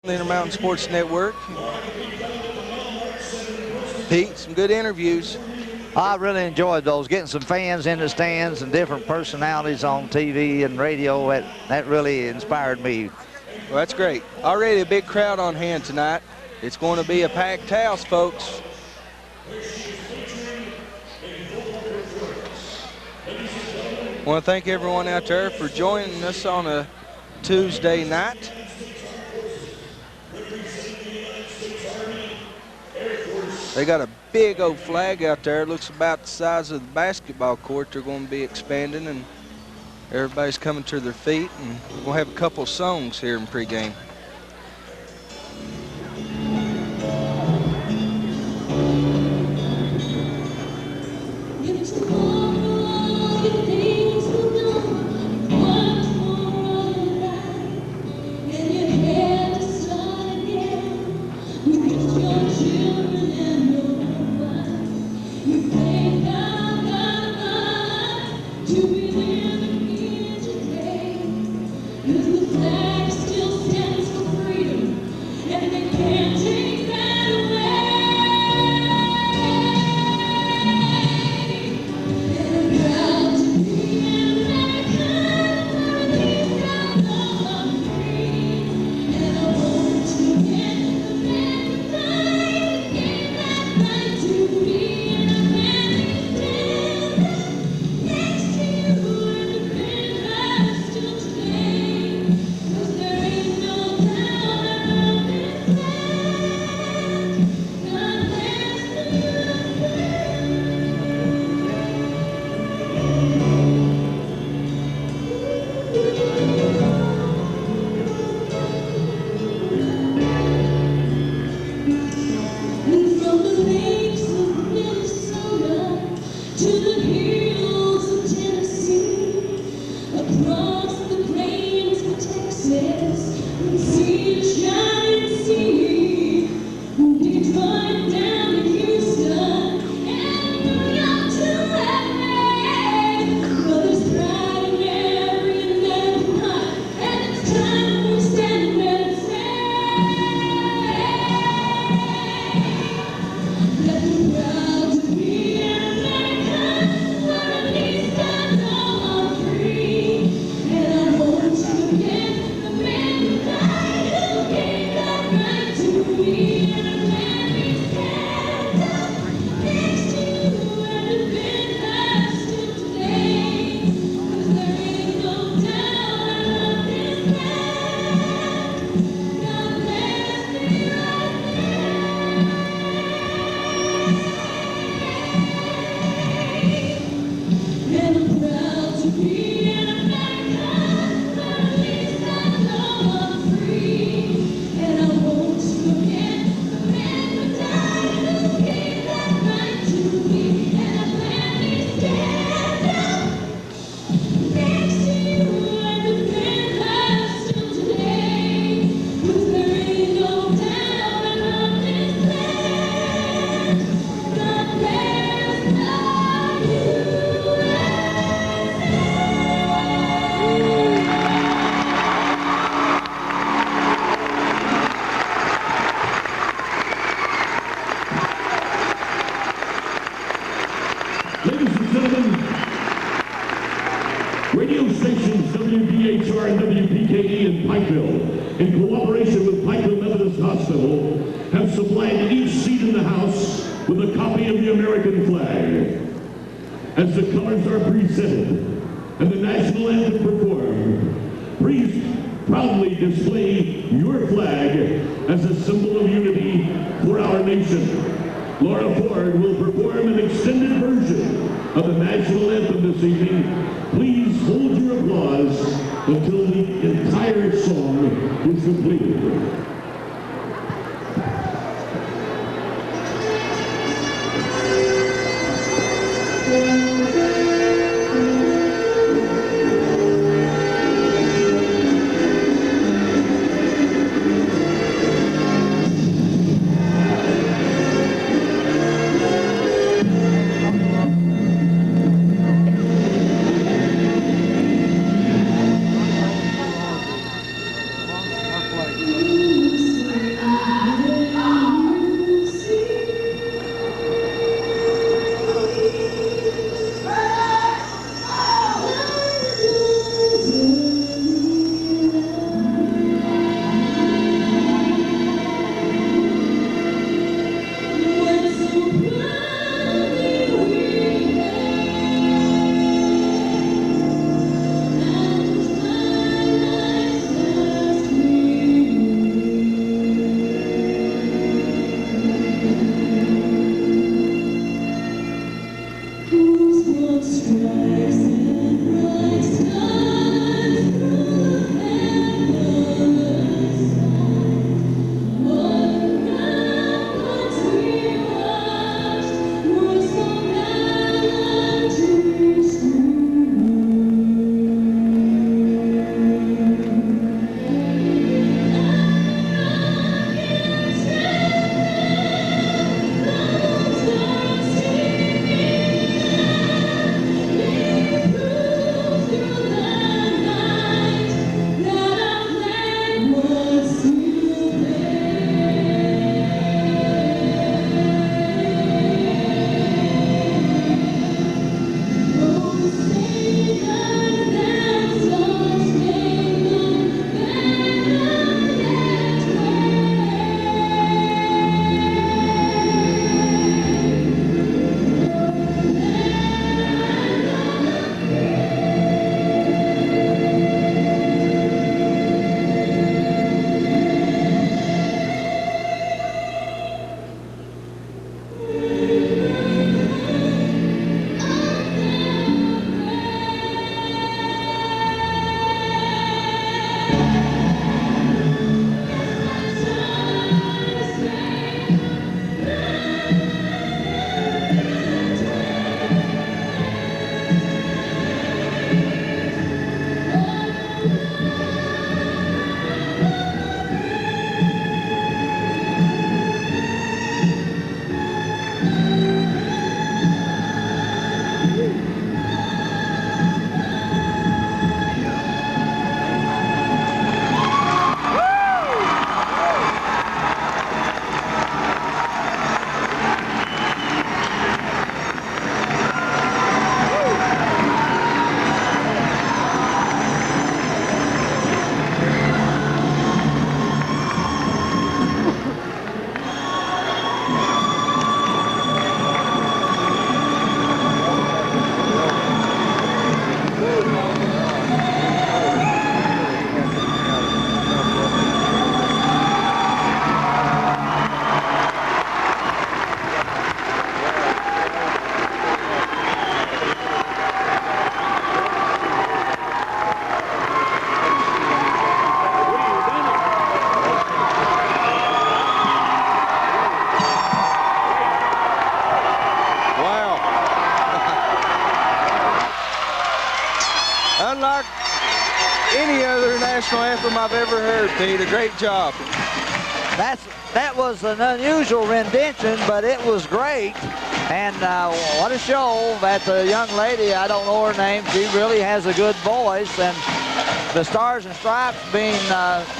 The Intermountain Sports Network. Pete, some good interviews. I really enjoyed those, getting some fans in the stands and different personalities on TV and radio. That really inspired me. Well, that's great. Already a big crowd on hand tonight. It's going to be a packed house, folks. I want to thank everyone out there for joining us on a Tuesday night. They got a big old flag out there. It looks about the size of the basketball court. They're going to be expanding, and everybody's coming to their feet. And we're going to have a couple songs here in pregame. Radio stations WBHR and WPKE in Pikeville, in cooperation with Pikeville Methodist Hospital, have supplied each seat in the House with a copy of the American flag. As the colors are presented and the national anthem performed, please proudly display your flag as a symbol of unity for our nation. Laura Ford will perform an extended version of the national anthem this evening. Please hold your applause until the entire song is completed. national anthem I've ever heard, Pete. A great job. That was an unusual rendition, but it was great. And what a show that the young lady, I don't know her name, she really has a good voice. And the Stars and Stripes being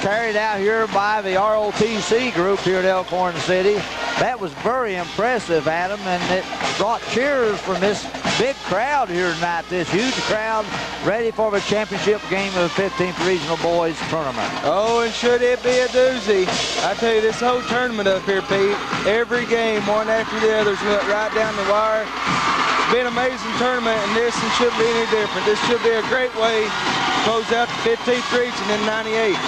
carried out here by the ROTC group here at Elkhorn City. That was very impressive, Adam, and it brought cheers from this big crowd here tonight, this huge crowd ready for the championship game of the 15th Regional Boys Tournament. Oh, and should it be a doozy. I tell you, this whole tournament up here, Pete, every game, one after the others, went right down the wire. It's been an amazing tournament, and this shouldn't be any different. This should be a great way to close out the 15th region in '98.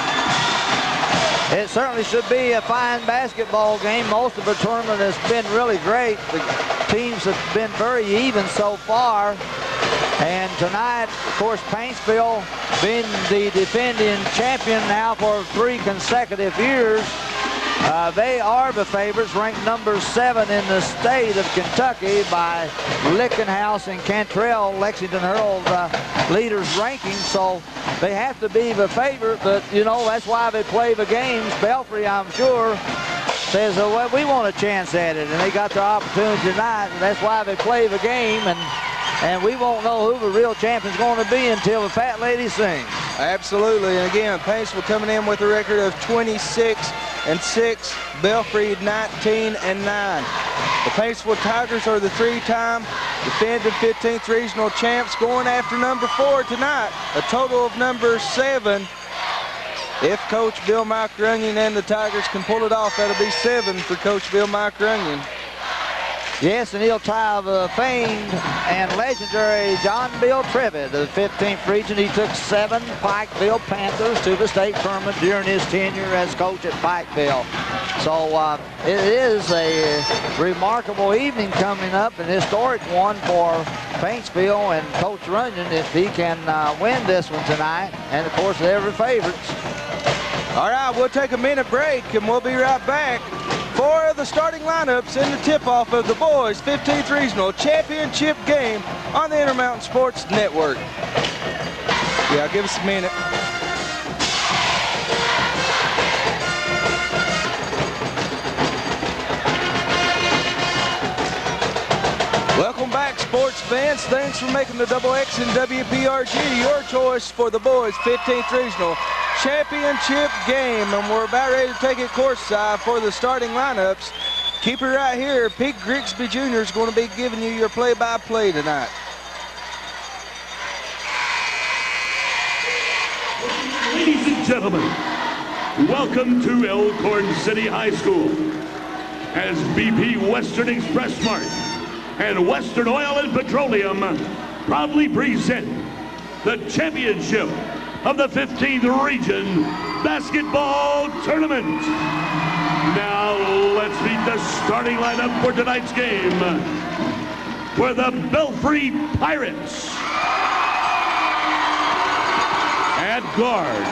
It certainly should be a fine basketball game. Most of the tournament has been really great. The teams have been very even so far. And tonight, of course, Paintsville being the defending champion now for 3 consecutive years. They are the favorites, ranked number 7 in the state of Kentucky by Lickenhouse and Cantrell. Lexington hurled leaders ranking, so they have to be the favorite, but, you know, that's why they play the games. Belfry, I'm sure, says, well, we want a chance at it, and they got their opportunity tonight, and that's why they play the game, and we won't know who the real champion's going to be until the fat lady sings. Absolutely, and again, Paintsville coming in with a record of 26-6, Belfry 19-9. The Paintsville Tigers are the 3-time defending 15th regional champs, going after number 4 tonight, a total of number 7. If Coach Bill Micronion and the Tigers can pull it off, that'll be 7 for Coach Bill Micronion. Yes, and he'll tie the famed and legendary John Bill Trevitt of the 15th region. He took 7 Pikeville Panthers to the state tournament during his tenure as coach at Pikeville. So it is a remarkable evening coming up, an historic one for Paintsville and Coach Runyon if he can win this one tonight. And, of course, they're the favorites. All right, we'll take a minute break, and we'll be right back for the starting lineups in the tip-off of the boys' 15th Regional Championship game on the Intermountain Sports Network. Yeah, give us a minute. Welcome back, sports fans. Thanks for making the Double X and WPRG your choice for the boys' 15th Regional Championship game, and we're about ready to take it courtside for the starting lineups. Keep it right here. Pete Grigsby Jr. is going to be giving you your play-by-play tonight. Ladies and gentlemen, welcome to Elkhorn City High School as BP Western Express Mart and Western Oil and Petroleum proudly present the championship of the 15th Region Basketball Tournament. Now let's meet the starting lineup for tonight's game. For the Belfry Pirates, at guard,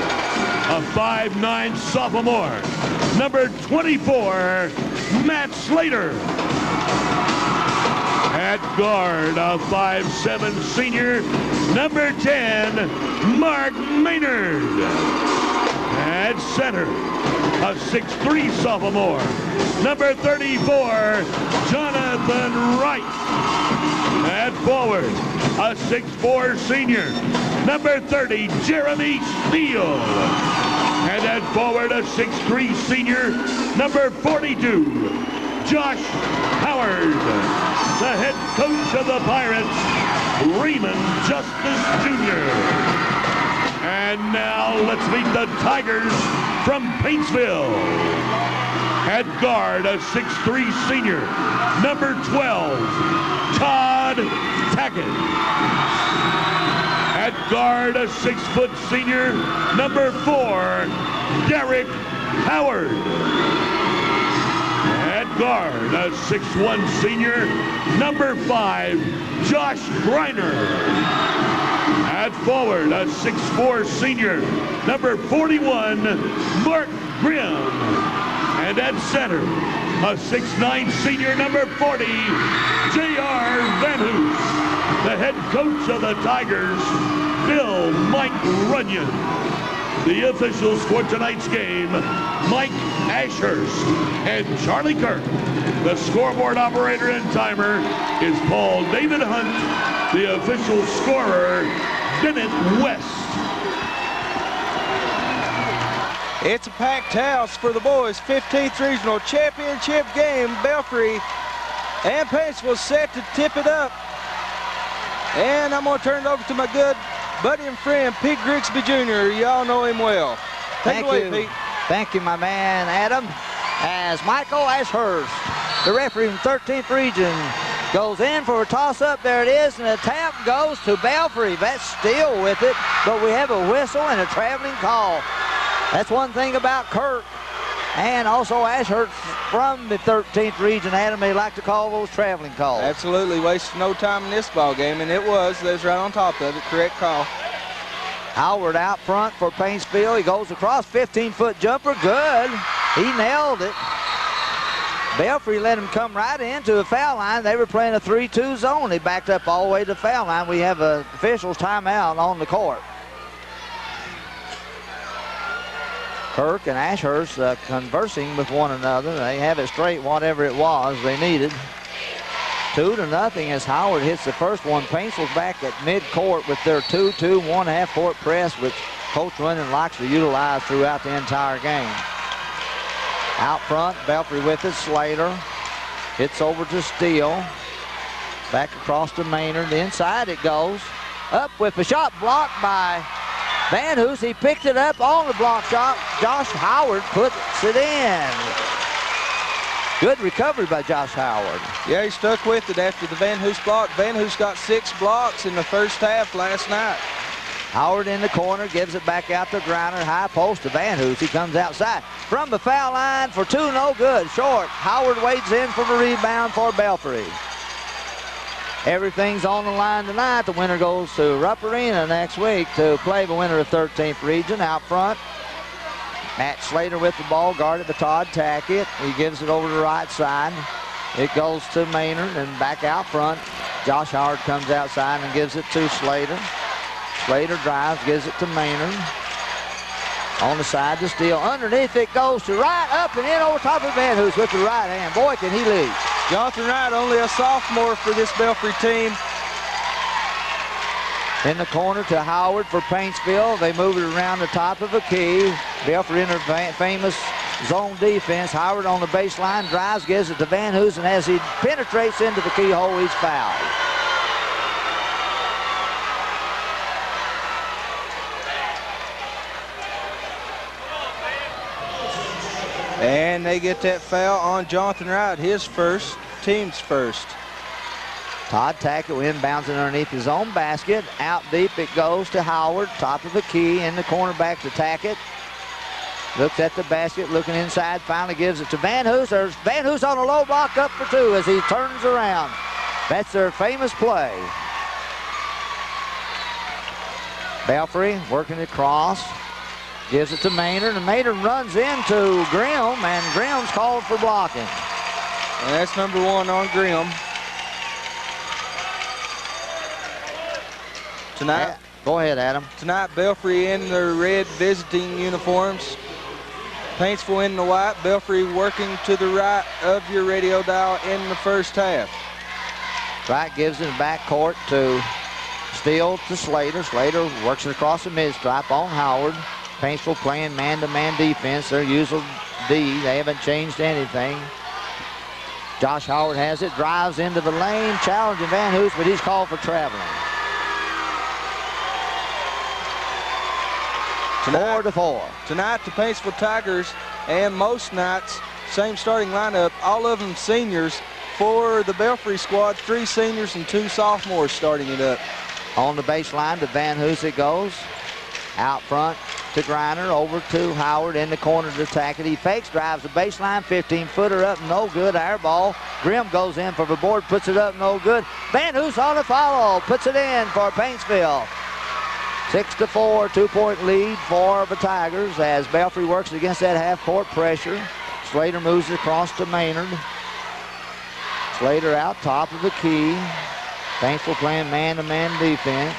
a 5'9" sophomore, number 24, Matt Slater. At guard, a 5'7" senior, number 10, Mark Maynard. At center, a 6'3" sophomore, number 34, Jonathan Wright. At forward, a 6'4" senior, number 30, Jeremy Steele. And at forward, a 6'3" senior, number 42, Josh Howard. The head coach of the Pirates, Raymond Justice Jr. And now let's meet the Tigers from Paintsville. At guard, a 6'3" senior, number 12, Todd Tackett. At guard, a 6' senior, number 4, Derek Howard. At guard, a 6'1" senior, number 5, Josh Griner. At forward, a 6'4" senior, number 41, Mark Grimm. And at center, a 6'9" senior, number 40, J.R. Van Hoos. The head coach of the Tigers, Bill Mike Runyon. The officials for tonight's game, Mike Ashurst and Charlie Kirk. The scoreboard operator and timer is Paul David Hunt. The official scorer, Bennett West. It's a packed house for the boys' 15th Regional Championship game. Belfry and Paintsville set to tip it up. And I'm going to turn it over to my good buddy and friend, Pete Grigsby Jr. Y'all know him well. Take it away, Pete. Thank you, my man, Adam. As Michael Ashurst, the referee from 13th Region, goes in for a toss-up. There it is, and the tap goes to Belfry. That's still with it, but we have a whistle and a traveling call. That's one thing about Kirk and also Ashurst from the 13th Region. Adam, they like to call those traveling calls. Absolutely, wasted no time in this ball game, and it was. They was right on top of it. Correct call. Howard out front for Paintsville. He goes across, 15-foot jumper. Good. He nailed it. Belfry let him come right into the foul line. They were playing a 3-2 zone. They backed up all the way to the foul line. We have an official's timeout on the court. Kirk and Ashurst conversing with one another. They have it straight, whatever it was they needed. 2-0 as Howard hits the first one. Paintsville's back at mid-court with their 2-2, 1.5 court press, which Coach Runyon likes to utilize throughout the entire game. Out front, Belfry with it. Slater hits over to Steele. Back across to Maynard. Inside it goes. Up with a shot blocked by Van Hoos. He picked it up on the block shot. Josh Howard puts it in. Good recovery by Josh Howard. Yeah, he stuck with it after the Van Hoos block. Van Hoos got 6 blocks in the first half last night. Howard in the corner, gives it back out to Griner. High post to Van Hoos. He comes outside from the foul line for 2, no good. Short. Howard wades in for the rebound for Belfry. Everything's on the line tonight. The winner goes to Rupp Arena next week to play the winner of 13th Region. Out front, Matt Slater with the ball, guarded by Todd Tackett. He gives it over to the right side. It goes to Maynard, and back out front. Josh Howard comes outside and gives it to Slater. Slater drives, gives it to Maynard. On the side to Steele. Underneath it goes to Wright, up and in over top of Van Hoos with the right hand. Boy, can he lead. Jonathan Wright, only a sophomore for this Belfry team. In the corner to Howard for Paintsville. They move it around the top of the key. Belfry in their famous zone defense. Howard on the baseline, drives, gives it to Van Hoos, and as he penetrates into the keyhole, he's fouled. And they get that foul on Jonathan Wright, his first, team's first. Todd Tackett inbounds it underneath his own basket. Out deep it goes to Howard, top of the key, in the corner back to Tackett. Looks at the basket, looking inside, finally gives it to Van Hoos. There's Van Hoos on a low block up for 2 as he turns around. That's their famous play. Belfry working across. Gives it to Maynard, and Maynard runs into Grimm, and Grimm's called for blocking. And that's number 1 on Grimm. Tonight, go ahead, Adam. Tonight, Belfry in their red visiting uniforms. Paintsville in the white. Belfry working to the right of your radio dial in the first half. Wright gives it back court to Steele to Slater. Slater works it across the mid-stripe on Howard. Paintsville playing man-to-man defense. Their usual D. They haven't changed anything. Josh Howard has it, drives into the lane, challenging Van Hoos, but he's called for traveling. 4-4. Tonight, the Paintsville Tigers, and most nights, same starting lineup, all of them seniors. For the Belfry squad, 3 seniors and 2 sophomores starting it up. On the baseline to Van Hoos it goes. Out front to Griner, over to Howard, in the corner to Tackett. He fakes, drives the baseline, 15-footer up, no good, air ball. Grimm goes in for the board, puts it up, no good. Van Hoos on the follow, puts it in for Paintsville. 6-4, 2-point lead for the Tigers as Belfry works against that half-court pressure. Slater moves across to Maynard. Slater out top of the key. Paintsville playing man-to-man defense.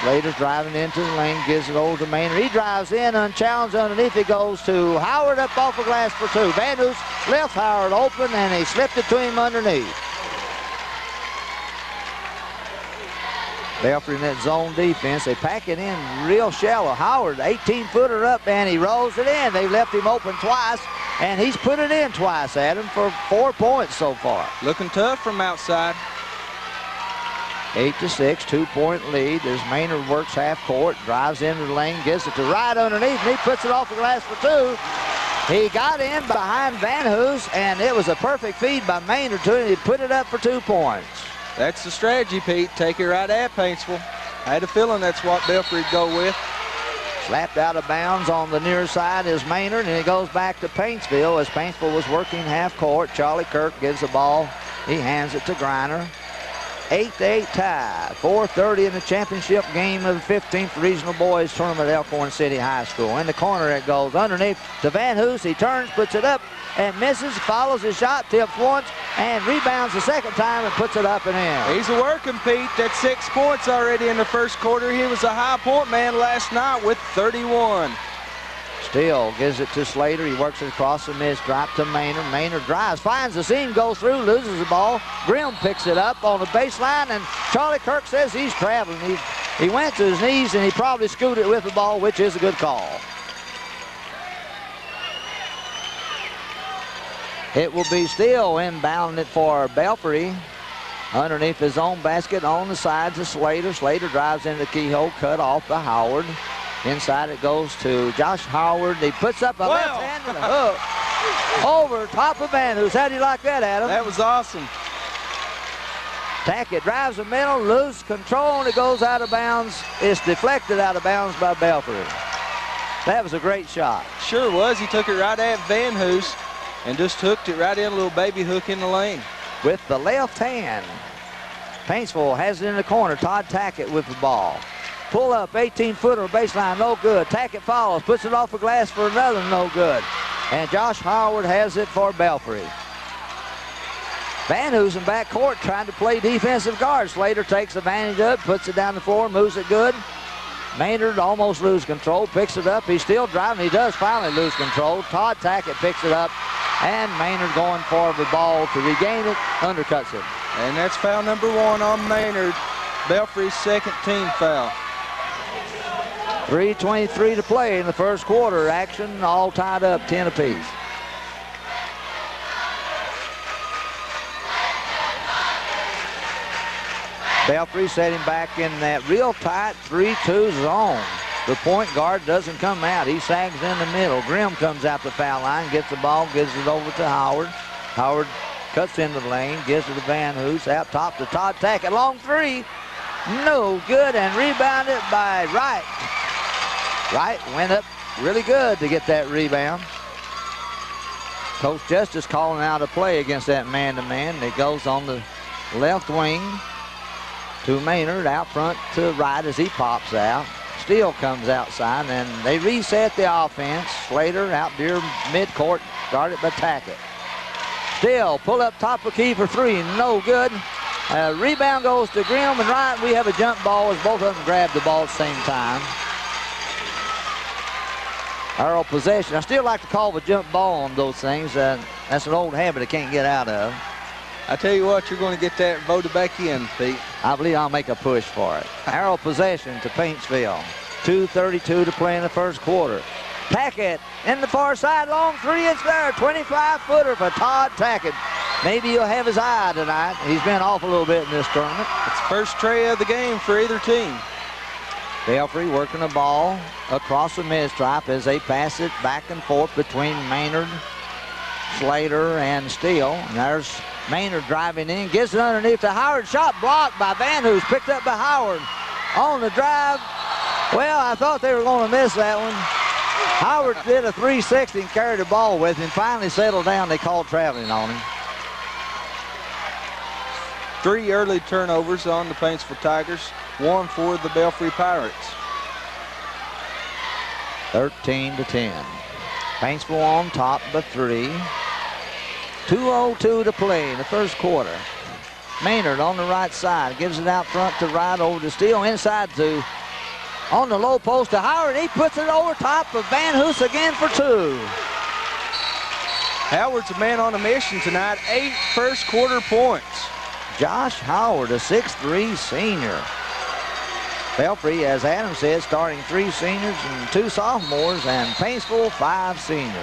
Slater's driving into the lane, gives it over to Maynard. He drives in, unchallenged underneath. It goes to Howard up off the glass for two. Van Hoos left Howard open, and he slipped it to him underneath. Belfry in that zone defense. They pack it in real shallow. Howard, 18-footer up, and he rolls it in. They left him open twice, and he's put it in twice, Adam, for 4 points so far. Looking tough from outside. 8-6, 2-point lead as Maynard works half court, drives into the lane, gets it to right underneath, and he puts it off the glass for two. He got in behind Van Hoos, and it was a perfect feed by Maynard to him. He put it up for 2 points. That's the strategy, Pete. Take it right at Paintsville. I had a feeling that's what Belfry'd go with. Slapped out of bounds on the near side is Maynard, and it goes back to Paintsville as Paintsville was working half court. Charlie Kirk gives the ball. He hands it to Griner. 8-8 tie. 4:30 in the championship game of the 15th Regional Boys Tournament at Elkhorn City High School. In the corner it goes underneath to Van Hoos. He turns, puts it up, and misses, follows his shot, tips once, and rebounds the second time and puts it up and in. He's working, Pete. That's 6 points already in the first quarter. He was a high point man last night with 31. Steele gives it to Slater. He works it across the miss, drop to Maynard. Maynard drives, finds the seam, goes through, loses the ball. Grimm picks it up on the baseline, and Charlie Kirk says he's traveling. He went to his knees, and he probably scooted with the ball, which is a good call. It will be Steele inbounding it for Belfry. Underneath his own basket on the side to Slater. Slater drives into the keyhole, cut off to Howard. Inside it goes to Josh Howard. He puts up a left hand with a hook over top of Van Hoos. How do you like that, Adam? That was awesome. Tackett drives the middle, loses control, and it goes out of bounds. It's deflected out of bounds by Belfry. That was a great shot. Sure was. He took it right at Van Hoos and just hooked it right in, a little baby hook in the lane. With the left hand. Paintsville has it in the corner. Todd Tackett with the ball. Pull up, 18-footer baseline, no good. Tackett follows, puts it off the glass for another, no good. And Josh Howard has it for Belfry. Van Hoos in back court trying to play defensive guard. Slater takes advantage of it, puts it down the floor, moves it good. Maynard almost loses control, picks it up. He's still driving. He does finally lose control. Todd Tackett picks it up, and Maynard going for the ball to regain it, undercuts it. And that's foul number 1 on Maynard. Belfry's second team foul. 3:23 to play in the first quarter. Action all tied up, 10 apiece. Belfry setting back in that real tight 3-2 zone. The point guard doesn't come out. He sags in the middle. Grimm comes out the foul line, gets the ball, gives it over to Howard. Howard cuts into the lane, gives it to Van Hoos. Out top to Todd Tackett. Long three. No good, and rebounded by Wright. Wright went up really good to get that rebound. Coach Justice calling out a play against that man-to-man. It goes on the left wing to Maynard, out front to Wright as he pops out. Steele comes outside, and they reset the offense. Slater out near midcourt, guarded by Tackett. Steele pull up top of key for three, no good. Rebound goes to Grimm and Wright. We have a jump ball as both of them grab the ball at the same time. Arrow possession. I still like to call the jump ball on those things. That's an old habit I can't get out of. I tell you what, you're going to get that voted back in, Pete. I believe I'll make a push for it. Arrow possession to Paintsville. 2:32 to play in the first quarter. Tackett in the far side, long three, it's there. 25-footer for Todd Tackett. Maybe he'll have his eye tonight. He's been off a little bit in this tournament. It's first tray of the game for either team. Belfry working the ball across the mid-stripe as they pass it back and forth between Maynard, Slater, and Steele. And there's Maynard driving in, gives it underneath to Howard. Shot blocked by Van Hoos, picked up by Howard. On the drive, well, I thought they were going to miss that one. Howard did a 360 and carried the ball with him. Finally settled down, they called traveling on him. 3 early turnovers on the Paintsville Tigers, 1 for the Belfry Pirates. 13-10. Paintsville on top by 3. 2:02 to play in the first quarter. Maynard on the right side, gives it out front to Wright, over to Steele, inside to on the low post to Howard. He puts it over top of Van Hoos again for 2. Howard's a man on a mission tonight. 8 first quarter points. Josh Howard, a 6'3" senior. Belfry, as Adam said, starting 3 seniors and 2 sophomores, and Paintsville 5 seniors.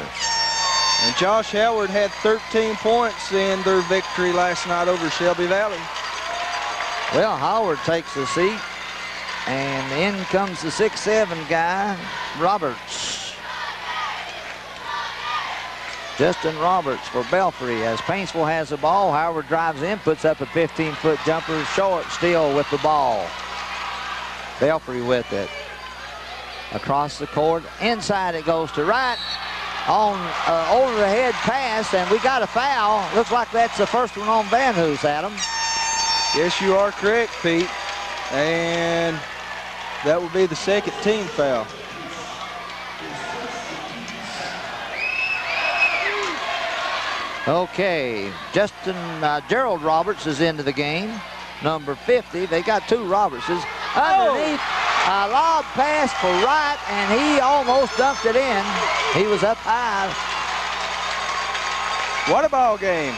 And Josh Howard had 13 points in their victory last night over Shelby Valley. Well, Howard takes the seat, and in comes the 6'7" guy, Roberts. Justin Roberts for Belfry as Paintsville has the ball. Howard drives in, puts up a 15-foot jumper, short still with the ball. Belfry with it. Across the court, inside it goes to Wright. On over the head pass, and we got a foul. Looks like that's the first one on Van Hoos, Adam. Yes, you are correct, Pete. And that will be the second team foul. Okay, Gerald Roberts is into the game. Number 50, they got 2 Robertses. Underneath, a lob pass for Wright, and he almost dunked it in. He was up high. What a ball game.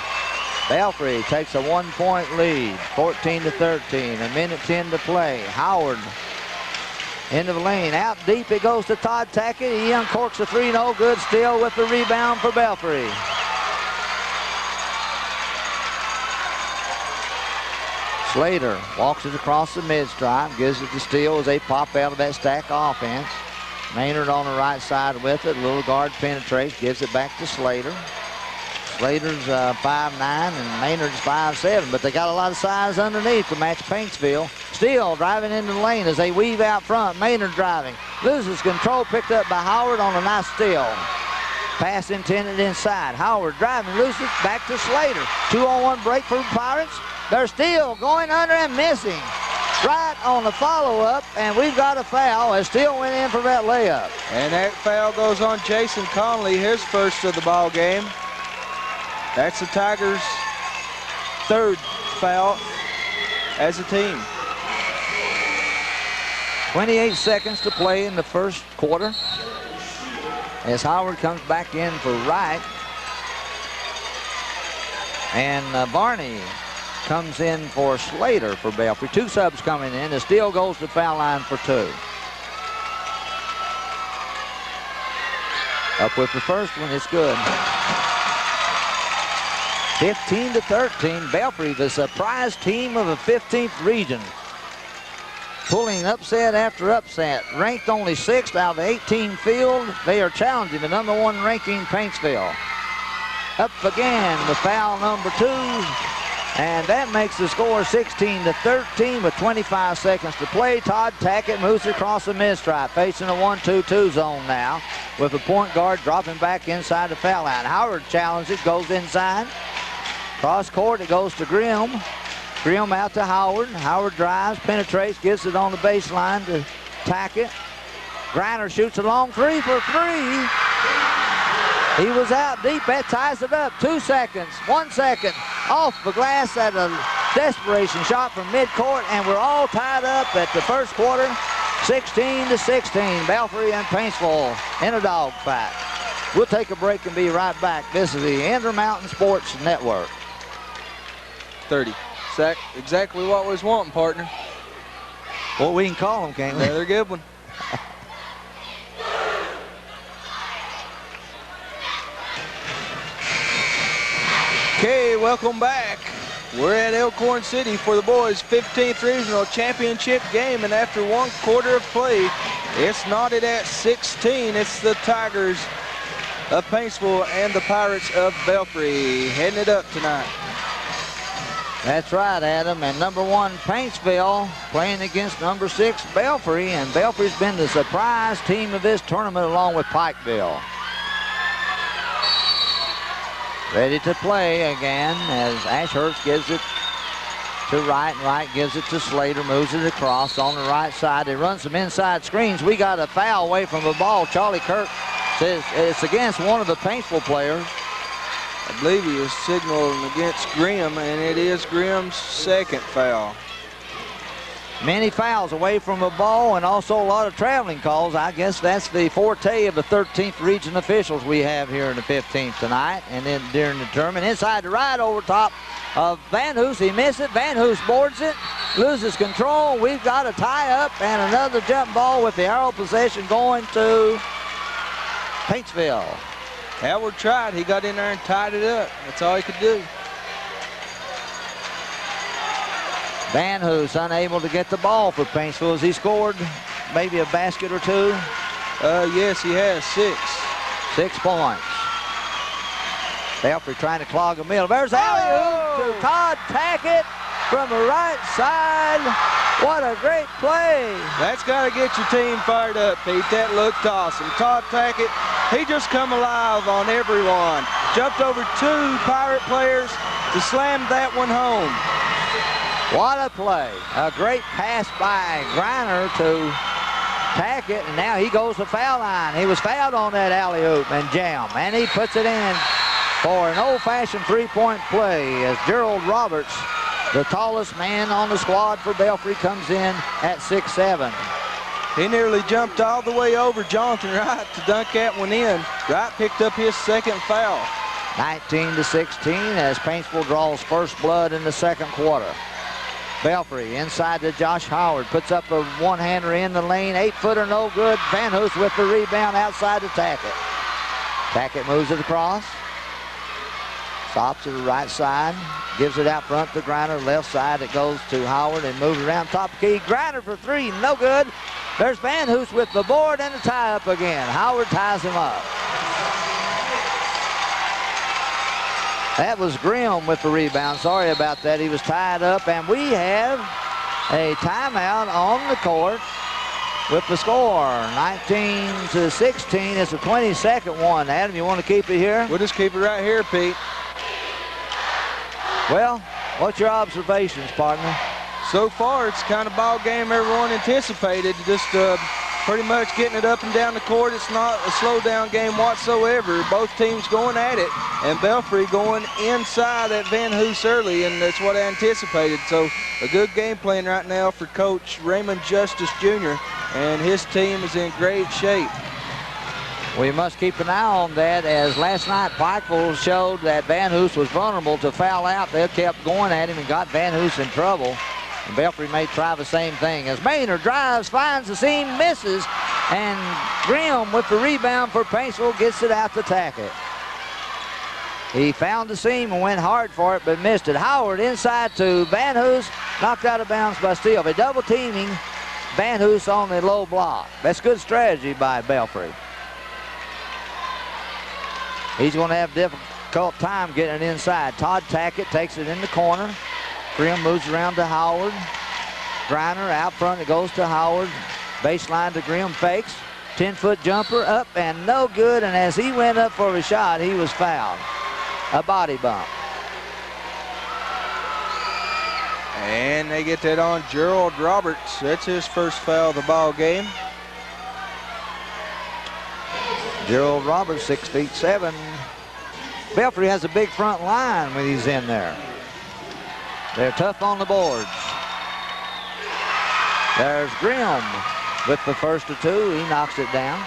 Belfry takes a 1-point lead, 14-13, a minute 10 to play. Howard into the lane, out deep it goes to Todd Tackett. He uncorks a 3, no good, still with the rebound for Belfry. Slater walks it across the mid-stripe, gives it to Steele as they pop out of that stack offense. Maynard on the right side with it. Little guard penetrates, gives it back to Slater. Slater's 5'9", and Maynard's 5'7", but they got a lot of size underneath to match Paintsville. Steele driving into the lane as they weave out front. Maynard driving. Loses control, picked up by Howard on a nice steal. Pass intended inside. Howard driving, loses, back to Slater. 2-on-1 break for the Pirates. They're still going under and missing. Right on the follow-up, and we've got a foul as Steele went in for that layup. And that foul goes on Jason Conley, his first of the ball game. That's the Tigers' 3rd foul as a team. 28 seconds to play in the first quarter as Howard comes back in for Wright. And Barney comes in for Slater for Belfry. 2 subs coming in. The Steele goes to foul line for 2. Up with the first one, it's good. 15-13, Belfry, the surprise team of the 15th region. Pulling upset after upset. Ranked only 6th out of the 18 field. They are challenging the number 1 ranking Paintsville. Up again with foul number 2. And that makes the score 16-13 with 25 seconds to play. Todd Tackett moves across the mid-stripe, facing a 1-2-2 zone now, with the point guard dropping back inside the foul line. Howard challenges, goes inside. Cross court, it goes to Grimm. Grimm out to Howard. Howard drives, penetrates, gets it on the baseline to Tackett. Griner shoots a long 3 for 3. He was out deep. That ties it up. 2 seconds, 1 second. Off the glass at a desperation shot from midcourt, and we're all tied up at the first quarter. 16-16. Belfry and Paintsville in a dogfight. We'll take a break and be right back. This is the Intermountain Sports Network. 30. Exactly what we was wanting, partner. Well, we can call them, can't we? Another good one. Okay, welcome back. We're at Elkhorn City for the boys' 15th regional championship game, and after 1 quarter of play, it's knotted at 16. It's the Tigers of Paintsville and the Pirates of Belfry heading it up tonight. That's right, Adam. And number 1 Paintsville playing against number 6 Belfry, and Belfry's been the surprise team of this tournament along with Pikeville. Ready to play again as Ashurst gives it to Wright, and Wright gives it to Slater, moves it across on the right side. They run some inside screens. We got a foul away from the ball. Charlie Kirk says it's against one of the Paintsville players. I believe he was signaling against Grimm, and it is Grimm's 2nd foul. Many fouls away from the ball and also a lot of traveling calls. I guess that's the forte of the 13th region officials we have here in the 15th tonight. And then during the tournament, inside the right over top of Van Hoos. He missed it. Van Hoos boards it, loses control. We've got a tie-up and another jump ball with the arrow possession going to Paintsville. Howard tried. He got in there and tied it up. That's all he could do. Van Hoos unable to get the ball for Paintsville. Has he scored maybe a basket or two? Yes, he has 6. 6 points. Belfry trying to clog the middle. There's alley-oop to Todd Tackett from the right side. What a great play. That's got to get your team fired up, Pete. That looked awesome. Todd Tackett, he just come alive on everyone. Jumped over 2 Pirate players to slam that one home. What a play. A great pass by Griner to Tackett, and now he goes to foul line. He was fouled on that alley-oop and jam, and he puts it in for an old-fashioned three-point play as Gerald Roberts, the tallest man on the squad for Belfry, comes in at 6'7". He nearly jumped all the way over Jonathan Wright to dunk that one in. Wright picked up his second foul. 19-16 as Paintsville draws first blood in the second quarter. Belfry inside to Josh Howard, puts up a one-hander in the lane, 8-footer, no good. Van Hoos with the rebound outside to Tackett. Tackett moves it across, stops to the right side, gives it out front to Griner, left side. It goes to Howard and moves around top of key. Griner for 3, no good. There's Van Hoos with the board and the tie-up again. Howard ties him up. That was Grimm with the rebound. Sorry about that. He was tied up, and we have a timeout on the court with the score. 19-16. It's a 20-second one. Adam, you want to keep it here? We'll just keep it right here, Pete. Well, what's your observations, partner? So far, it's the kind of ball game everyone anticipated. Just pretty much getting it up and down the court. It's not a slow down game whatsoever. Both teams going at it, and Belfry going inside at Van Hoos early, and that's what I anticipated. So a good game plan right now for Coach Raymond Justice Jr., and his team is in great shape. We must keep an eye on that, as last night Pikeville showed that Van Hoos was vulnerable to foul out. They kept going at him and got Van Hoos in trouble. And Belfry may try the same thing as Maynard drives, finds the seam, misses, and Grimm with the rebound for Paintsville gets it out to Tackett. He found the seam and went hard for it, but missed it. Howard inside to Van Hoos, knocked out of bounds by Steele. They're double teaming Van Hoos on the low block. That's good strategy by Belfry. He's going to have a difficult time getting it inside. Todd Tackett takes it in the corner. Grimm moves around to Howard. Griner out front. It goes to Howard. Baseline to Grimm, fakes. 10-foot jumper up and no good. And as he went up for a shot, he was fouled. A body bump. And they get that on Gerald Roberts. That's his first foul of the ball game. Gerald Roberts, 6'7". Belfry has a big front line when he's in there. They're tough on the boards. There's Grimm with the first of 2. He knocks it down.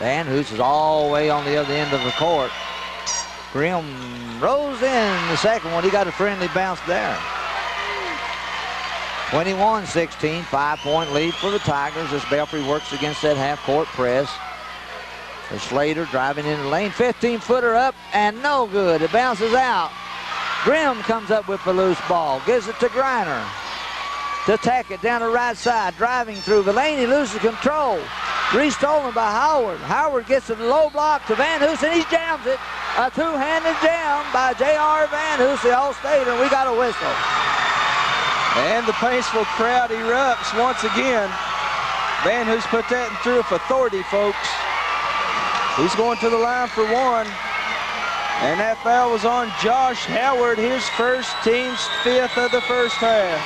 Van Hoos is all the way on the other end of the court. Grimm rose in the second one. He got a friendly bounce there. 21-16, 5-point lead for the Tigers as Belfry works against that half-court press. So Slater driving into the lane. 15-footer up and no good. It bounces out. Grimm comes up with the loose ball. Gives it to Griner. To Tackett down the right side. Driving through the lane. He loses control. Restolen by Howard. Howard gets to the low block to Van Hoos, and he jams it. A two-handed jam by J.R. Van Hoos, the All-Stater. We got a whistle. And the Paintsville crowd erupts once again. Van Hoos put that in through with authority, folks. He's going to the line for 1. And that foul was on Josh Howard, his first, team's 5th of the first half.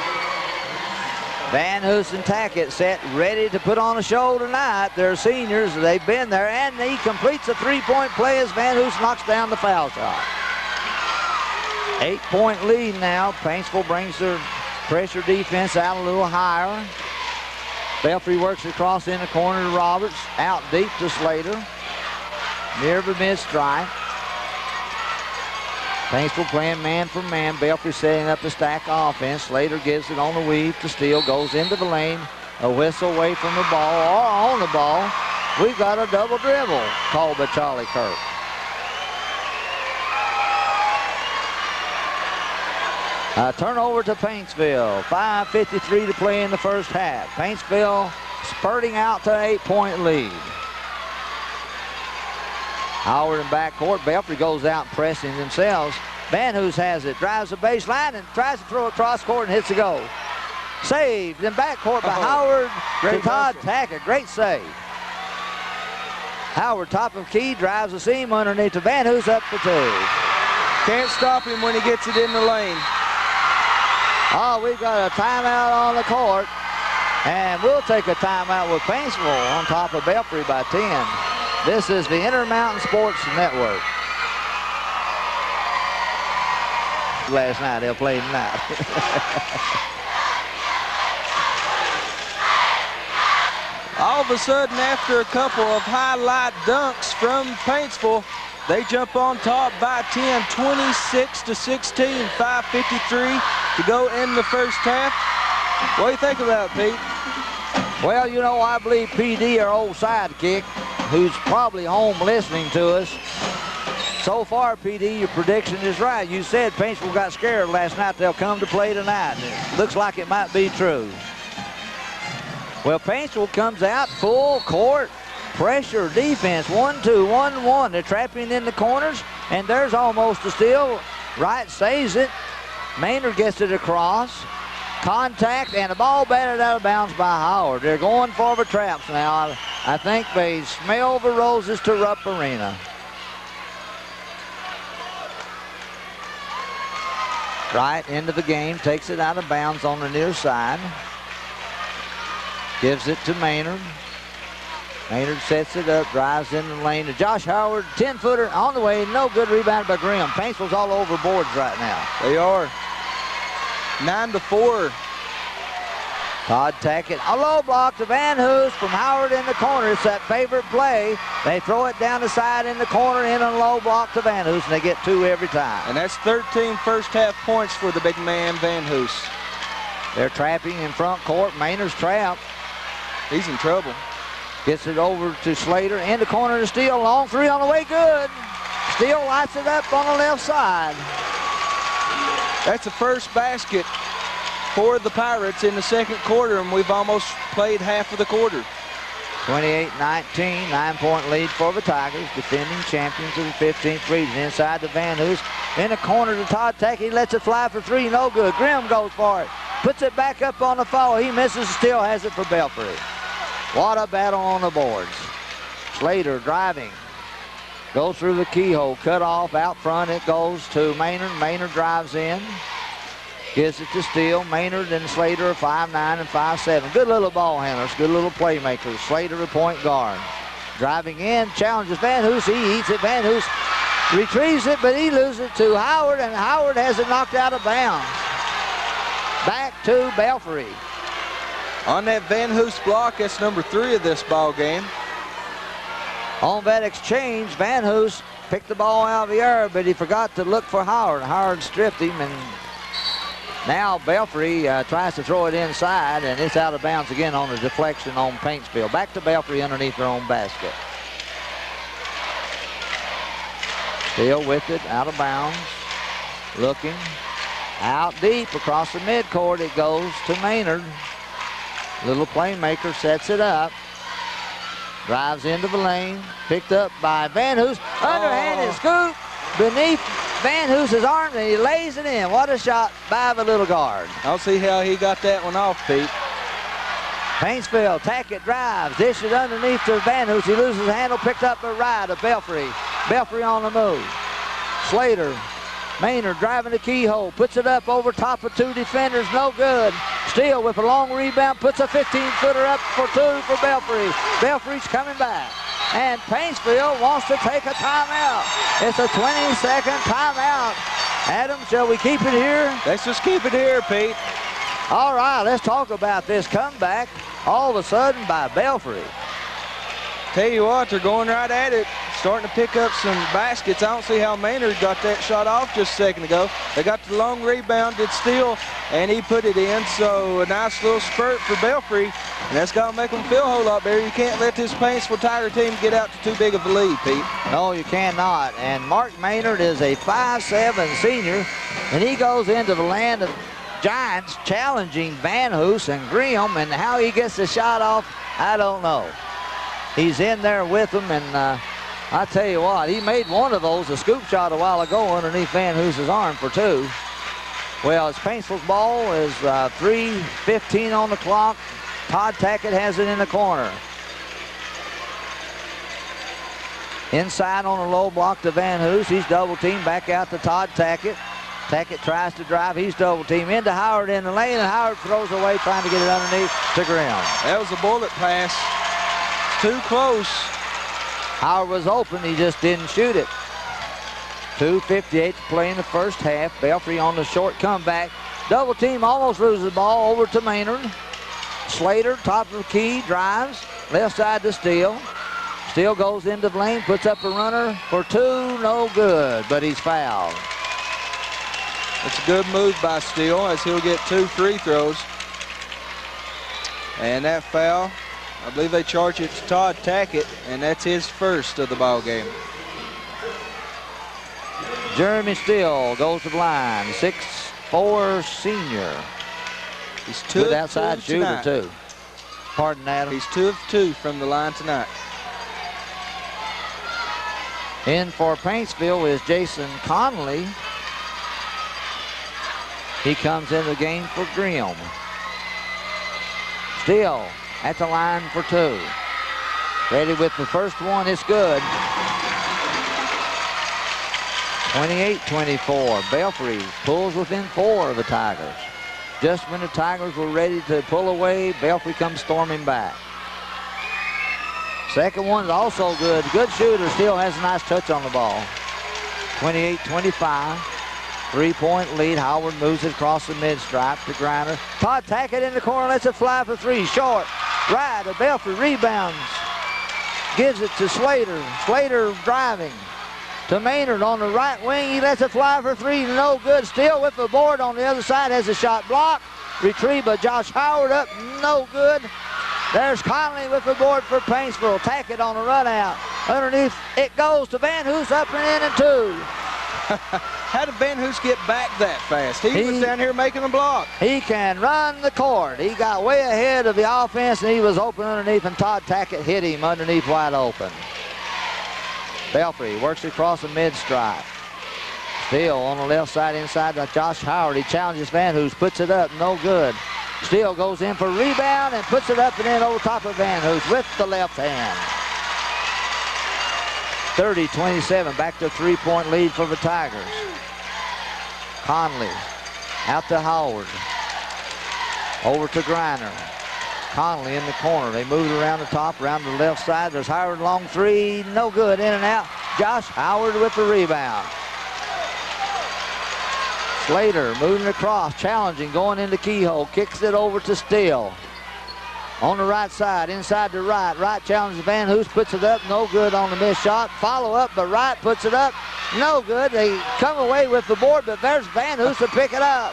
Van Hoos and Tackett set ready to put on a show tonight. They're seniors. They've been there, and he completes a three-point play as Van Hoos knocks down the foul shot. 8-point lead now. Paintsville brings their Pressure defense out a little higher. Belfry works across in the corner to Roberts. Out deep to Slater. Near the mid-strike. Paintsville playing man for man. Belfry setting up the stack offense. Slater gives it on the weave to Steele. Goes into the lane. A whistle away from the ball or on the ball. We've got a double dribble called by Charlie Kirk. A turnover to Paintsville. 5:53 to play in the first half. Paintsville spurting out to an 8-point lead. Howard in backcourt. Belfry goes out and pressing themselves. Van Hoos has it. Drives the baseline and tries to throw it cross court and hits the goal. Saved in backcourt by Howard to Todd Tackett. Great save. Howard top of key. Drives the seam underneath to Van Hoos up for 2. Can't stop him when he gets it in the lane. Oh, we've got a timeout on the court. And we'll take a timeout with Paintsville on top of Belfry by 10. This is the Intermountain Sports Network. Last night, they'll play tonight. All of a sudden, after a couple of highlight dunks from Paintsville, they jump on top by 10, 26-16, 5:53 to go in the first half. What do you think about it, Pete? Well, you know, I believe PD, our old sidekick, who's probably home listening to us. So far, PD, your prediction is right. You said Paintsville got scared last night. They'll come to play tonight. It looks like it might be true. Well, Paintsville comes out full court. Pressure defense, 1-2, 1-1. They're trapping in the corners, and there's almost a steal. Wright saves it. Maynard gets it across. Contact, and the ball batted out of bounds by Howard. They're going for the traps now. I think they smell the roses to Rupp Arena. Wright into the game, takes it out of bounds on the near side. Gives it to Maynard. Maynard sets it up, drives in the lane to Josh Howard, 10-footer on the way, no good, rebound by Grimm. Paintsville's all over boards right now. They are. 9-4. Todd Tackett, a low block to Van Hoos from Howard in the corner. It's that favorite play. They throw it down the side in the corner, in a low block to Van Hoos, and they get 2 every time. And that's 13 first half points for the big man, Van Hoos. They're trapping in front court. Maynard's trapped. He's in trouble. Gets it over to Slater, in the corner to Steele. Long 3 on the way, good. Steele lights it up on the left side. That's the first basket for the Pirates in the second quarter, and we've almost played half of the quarter. 28-19, 9-point lead for the Tigers, defending champions of the 15th region. Inside to Van Hoos, in the corner to Todd Tackett. He lets it fly for 3, no good. Grimm goes for it, puts it back up on the follow. He misses, still has it for Belfry. What a battle on the boards. Slater driving. Goes through the keyhole, cut off, out front it goes to Maynard. Maynard drives in. Gives it to Steele. Maynard and Slater are 5'9" and 5'7". Good little ball handlers, good little playmakers. Slater a point guard. Driving in, challenges Van Hoos. He eats it. Van Hoos retrieves it, but he loses it to Howard, and Howard has it knocked out of bounds. Back to Belfry. On that Van Hoos block, that's number 3 of this ball game. On that exchange, Van Hoos picked the ball out of the air, but he forgot to look for Howard. Howard stripped him, and now Belfry tries to throw it inside, and it's out of bounds again on a deflection on Paintsville. Back to Belfry underneath their own basket. Steele with it, out of bounds. Looking. Out deep across the midcourt it goes to Maynard. Little playmaker sets it up. Drives into the lane. Picked up by Van Hoos. Underhanded scoop beneath Van Hoos's arm, and he lays it in. What a shot by the little guard. I don't see how he got that one off, Pete. Paintsville, Tackett drives, dish it underneath to Van Hoos. He loses the handle, picked up a right of Belfry. Belfry on the move. Slater, Maynard driving the keyhole, puts it up over top of 2 defenders, no good. Steele with a long rebound, puts a 15-footer up for 2 for Belfry. Belfry's coming back. And Paintsville wants to take a timeout. It's a 20-second timeout. Adam, shall we keep it here? Let's just keep it here, Pete. All right, let's talk about this comeback all of a sudden by Belfry. Tell you what, they're going right at it, starting to pick up some baskets. I don't see how Maynard got that shot off just a second ago. They got the long rebound, did steal, and he put it in. So a nice little spurt for Belfry, and that's going to make them feel a whole lot better. You can't let this Paintsville Tiger team get out to too big of a lead, Pete. No, you cannot. And Mark Maynard is a 5'7" senior, and he goes into the land of giants challenging Van Hoos and Graham, and how he gets the shot off, I don't know. He's in there with them, and I tell you what, he made one of those, a scoop shot a while ago underneath Van Hoos's arm for 2. Well, it's Paintsville's ball. Is 3:15 on the clock. Todd Tackett has it in the corner. Inside on a low block to Van Hoos. He's double teamed back out to Todd Tackett. Tackett tries to drive. He's double teamed into Howard in the lane, and Howard throws away trying to get it underneath to Graham. That was a bullet pass. Too close. Howard was open. He just didn't shoot it. 2:58 to play in the first half. Belfry on the short comeback. Double team, almost loses the ball over to Maynard. Slater, top of the key, drives. Left side to Steele. Steele goes into the lane, puts up a runner for 2. No good, but he's fouled. It's a good move by Steele as he'll get 2 free throws. And that foul, I believe they charge it to Todd Tackett, and that's his first of the ball game. Jeremy Steele goes to the line, 6'4" senior. He's 2 Good of outside 2 shooter tonight. too. Pardon, Adam. He's 2 of 2 from the line tonight. In for Paintsville is Jason Conley. He comes in the game for Graham. Steele at the line for 2. Ready with the first one, it's good. 28-24, Belfry pulls within 4 of the Tigers. Just when the Tigers were ready to pull away, Belfry comes storming back. Second one is also good. Good shooter, still has a nice touch on the ball. 28-25, 3-point lead. Howard moves it across the mid-stripe to Griner. Todd Tackett in the corner, lets it fly for 3, short. Right, the Belfry rebounds. Gives it to Slater. Slater driving to Maynard on the right wing. He lets it fly for 3, no good. Still with the board on the other side, has a shot blocked. Retrieved by Josh Howard, up, no good. There's Conley with the board for Paintsville. Tackett on the run out. Underneath, it goes to Van Hoos, up and in and 2. How did Van Hoos get back that fast? He was down here making a block. He can run the court. He got way ahead of the offense, and he was open underneath, and Todd Tackett hit him underneath wide open. Belfry works across the mid-stripe. Steele on the left side inside to Josh Howard. He challenges Van Hoos, puts it up, no good. Steele goes in for a rebound and puts it up and in over top of Van Hoos with the left hand. 30-27, back to 3-point lead for the Tigers. Conley out to Howard. Over to Griner. Conley in the corner. They move it around the top, around the left side. There's Howard, long 3, no good, in and out. Josh Howard with the rebound. Slater moving across, challenging, going into keyhole, kicks it over to Steele. On the right side, inside to Wright. Wright challenges Van Hoos, puts it up, no good on the missed shot. Follow up, but Wright puts it up, no good. They come away with the board, but there's Van Hoos to pick it up.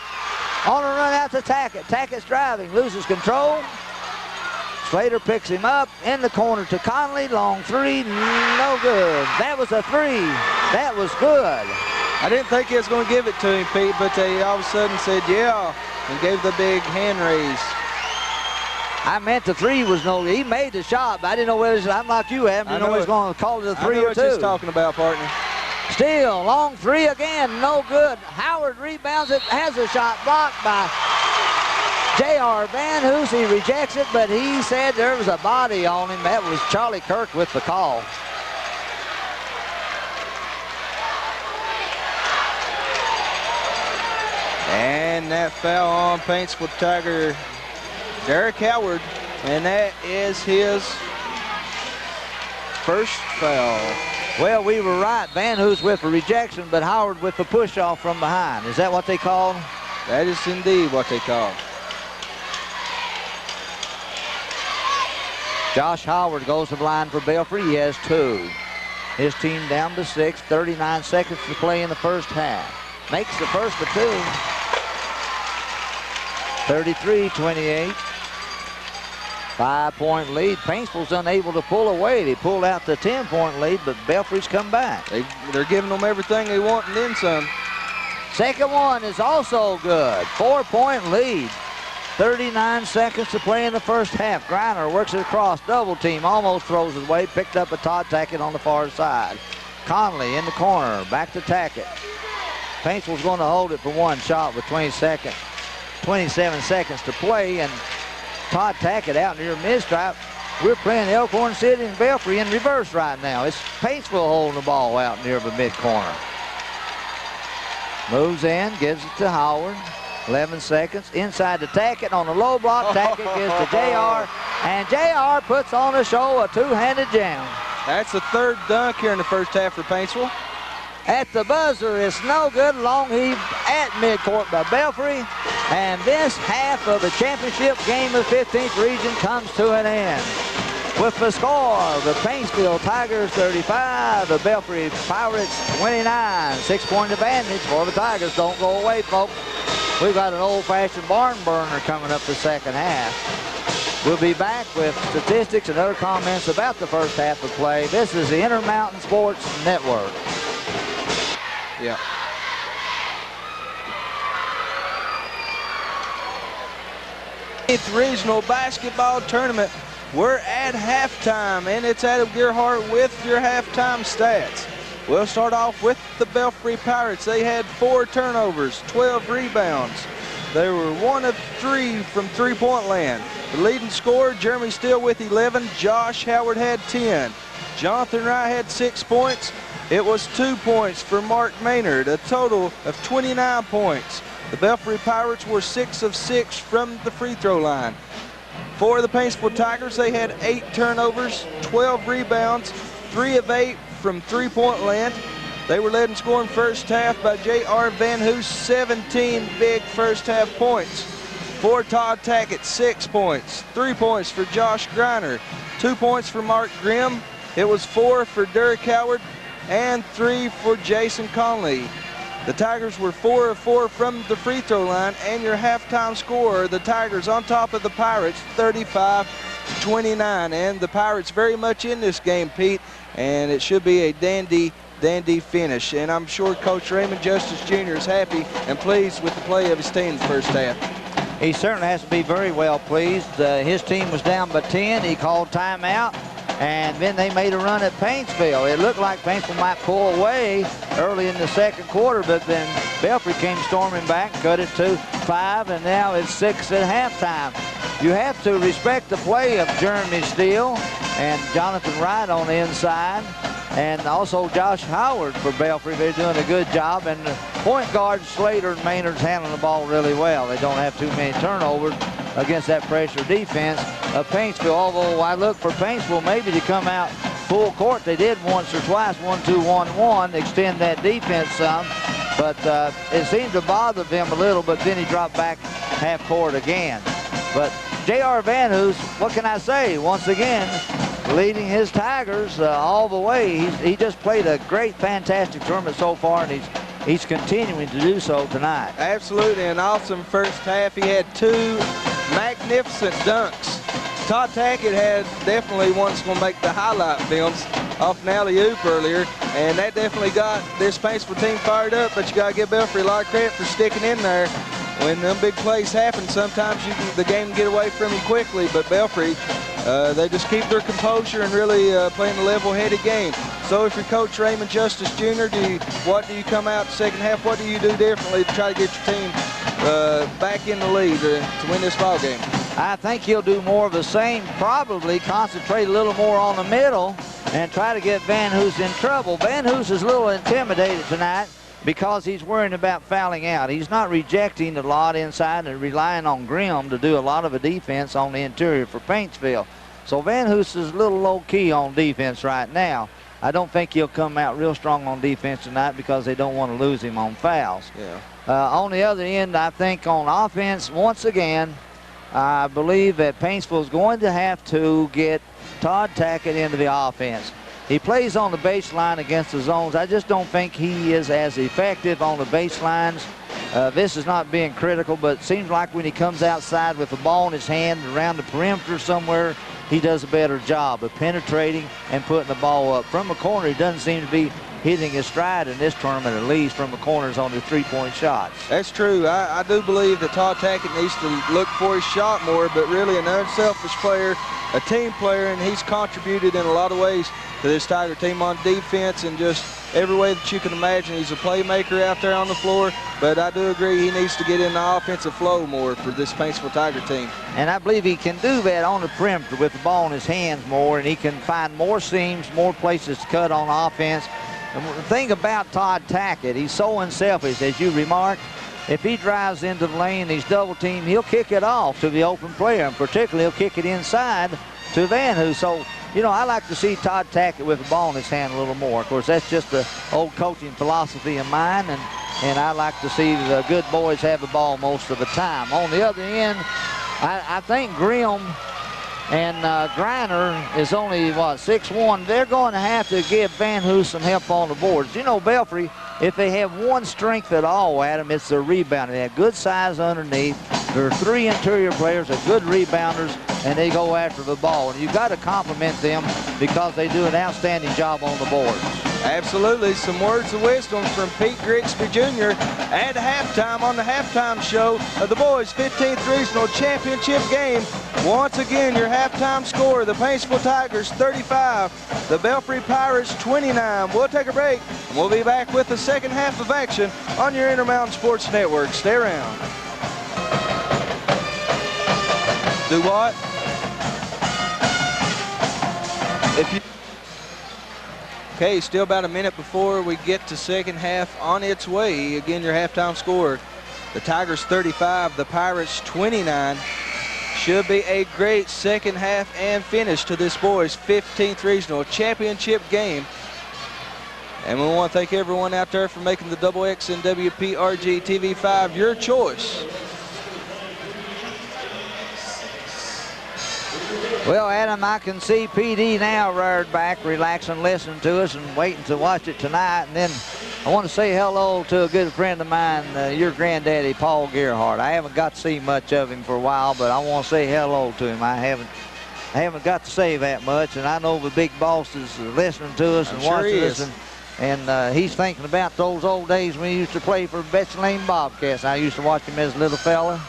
On a run out to Tackett. Tackett's driving, loses control. Slater picks him up, in the corner to Conley, long 3, no good. That was a 3, that was good. I didn't think he was going to give it to him, Pete, but they all of a sudden said, yeah, and gave the big hand raise. I meant the 3 was no, he made the shot, but I didn't know whether, I'm like you, Adam, didn't know whether he was going to call it a 3 or 2. I know what you're talking about, partner. Steele, long 3 again, no good. Howard rebounds it, has a shot blocked by J.R. Van Hoos. He rejects it, but he said there was a body on him. That was Charlie Kirk with the call. And that foul on Paintsville Tiger Derek Howard, and that is his first foul. Well, we were right. Van Hoos with a rejection, but Howard with the push-off from behind. Is that what they called? That is indeed what they call. Josh Howard goes to the line for Belfry. He has 2. His team down to 6. 39 seconds to play in the first half. Makes the first of 2. 33-28. 5-point lead. Paintsville's unable to pull away. They pulled out the 10-point lead, but Belfry's come back. They're giving them everything they want and then some. Second one is also good. 4-point lead. 39 seconds to play in the first half. Griner works it across, double team, almost throws it away, picked up a Todd Tackett on the far side. Conley in the corner, back to Tackett. Paintsville's going to hold it for one shot with 27 seconds to play, and Todd Tackett out near mid-stripe. We're playing Elkhorn City and Belfry in reverse right now. It's Paintsville holding the ball out near the mid-corner. Moves in, gives it to Howard. 11 seconds. Inside to Tackett on the low block. Tackett gives to JR, and JR puts on a show, a two-handed jam. That's the third dunk here in the first half for Paintsville. At the buzzer, it's no good. Long heave at midcourt by Belfry. And this half of the championship game of the 15th region comes to an end. With the score, the Paintsville Tigers 35, the Belfry Pirates 29. 6-point advantage for the Tigers. Don't go away, folks. We've got an old-fashioned barn burner coming up the second half. We'll be back with statistics and other comments about the first half of play. This is the Intermountain Sports Network. Yeah. Eighth regional basketball tournament. We're at halftime, and it's Adam Gerhardt with your halftime stats. We'll start off with the Belfry Pirates. They had 4 turnovers, 12 rebounds. They were 1 of 3 from three-point land. The leading scorer, Jeremy Steele with 11. Josh Howard had 10. Jonathan Wright had 6 points. It was 2 points for Mark Maynard, a total of 29 points. The Belfry Pirates were 6 of 6 from the free throw line. For the Paintsville Tigers, they had 8 turnovers, 12 rebounds, 3 of 8 from three-point land. They were led in scoring first half by J.R. Van Hoos, 17 big first half points. For Todd Tackett, 6 points, 3 points for Josh Griner, 2 points for Mark Grimm. It was 4 for Derek Howard and 3 for Jason Conley. The Tigers were 4 of 4 from the free throw line, and your halftime score, the Tigers on top of the Pirates, 35-29. And the Pirates very much in this game, Pete, and it should be a dandy finish. And I'm sure Coach Raymond Justice Jr. is happy and pleased with the play of his team in the first half. He certainly has to be very well pleased. His team was down by 10. He called timeout, and then they made a run at Paintsville. It looked like Paintsville might pull away early in the second quarter, but then Belfry came storming back, cut it to 5, and now it's 6 at halftime. You have to respect the play of Jeremy Steele and Jonathan Wright on the inside, and also Josh Howard for Belfry. They're doing a good job, and the point guard Slater and Maynard's handling the ball really well. They don't have too many turnovers against that pressure defense of Paintsville, although I look for Paintsville maybe to come out full court. They did once or twice, 1-2-1-1, extend that defense some, but it seemed to bother them a little, but then he dropped back half court again. But J.R. Van Hoos, what can I say? Once again, leading his Tigers all the way. He just played a great, fantastic tournament so far, and he's continuing to do so tonight. Absolutely, an awesome first half. He had 2 magnificent dunks. Todd Tackett had definitely one that's going to make the highlight films off an alley-oop earlier, and that definitely got this Paintsville team fired up, but you got to give Belfry a lot of credit for sticking in there. When them big plays happen, sometimes the game can get away from you quickly, but Belfry, they just keep their composure and really playing a level-headed game. So if you're Coach Raymond Justice Jr., what do you come out second half? What do you do differently to try to get your team back in the lead to win this ball game? I think he'll do more of the same, probably concentrate a little more on the middle and try to get Van Hoos in trouble. Van Hoos is a little intimidated tonight because he's worrying about fouling out. He's not rejecting a lot inside and relying on Grimm to do a lot of the defense on the interior for Paintsville. So Van Hoos is a little low-key on defense right now. I don't think he'll come out real strong on defense tonight because they don't want to lose him on fouls. Yeah. On the other end, I think on offense, once again, I believe that Paintsville is going to have to get Todd Tackett into the offense. He plays on the baseline against the zones. I just don't think he is as effective on the baselines. This is not being critical, but it seems like when he comes outside with the ball in his hand around the perimeter somewhere, he does a better job of penetrating and putting the ball up. From the corner, he doesn't seem to be hitting his stride in this tournament, at least from the corners on the three-point shots. That's true. I do believe that Todd Tackett needs to look for his shot more, but really an unselfish player, a team player, and he's contributed in a lot of ways to this Tiger team on defense and just every way that you can imagine. He's a playmaker out there on the floor, but I do agree he needs to get in the offensive flow more for this Paintsville Tiger team. And I believe he can do that on the perimeter with the ball in his hands more, and he can find more seams, more places to cut on offense. And the thing about Todd Tackett, he's so unselfish, as you remarked. If he drives into the lane, he's double teamed, he'll kick it off to the open player, and particularly he'll kick it inside to Van Hoos. So, you know, I like to see Todd Tackett with the ball in his hand a little more. Of course, that's just the old coaching philosophy of mine, and I like to see the good boys have the ball most of the time. On the other end, I think Grimm and Griner is only, 6'1". They're going to have to give Van Hoos some help on the boards. You know, Belfry, if they have one strength at all, Adam, it's their rebounding. They have good size underneath. There are three interior players, are good rebounders, and they go after the ball. And you've got to compliment them because they do an outstanding job on the boards. Absolutely. Some words of wisdom from Pete Grigsby Jr. at halftime on the halftime show of the boys' 15th Regional Championship game. Once again, your halftime score, the Paintsville Tigers 35, the Belfry Pirates 29. We'll take a break, and we'll be back with the second half of action on your Intermountain Sports Network. Stay around. Do what? Okay, still about a minute before we get to second half on its way. Again, your halftime score, the Tigers 35, the Pirates 29. Should be a great second half and finish to this boys' 15th Regional Championship game. And we want to thank everyone out there for making the Double X and WPRG TV5 your choice. Well, Adam, I can see PD now reared back, relaxing, listening to us and waiting to watch it tonight. And then I want to say hello to a good friend of mine, your granddaddy, Paul Gerhardt. I haven't got to see much of him for a while, but I want to say hello to him. I haven't got to say that much, and I know the big boss is listening to us and watching us. And he's thinking about those old days when he used to play for Betsy Lane Bobcats. I used to watch him as a little fella.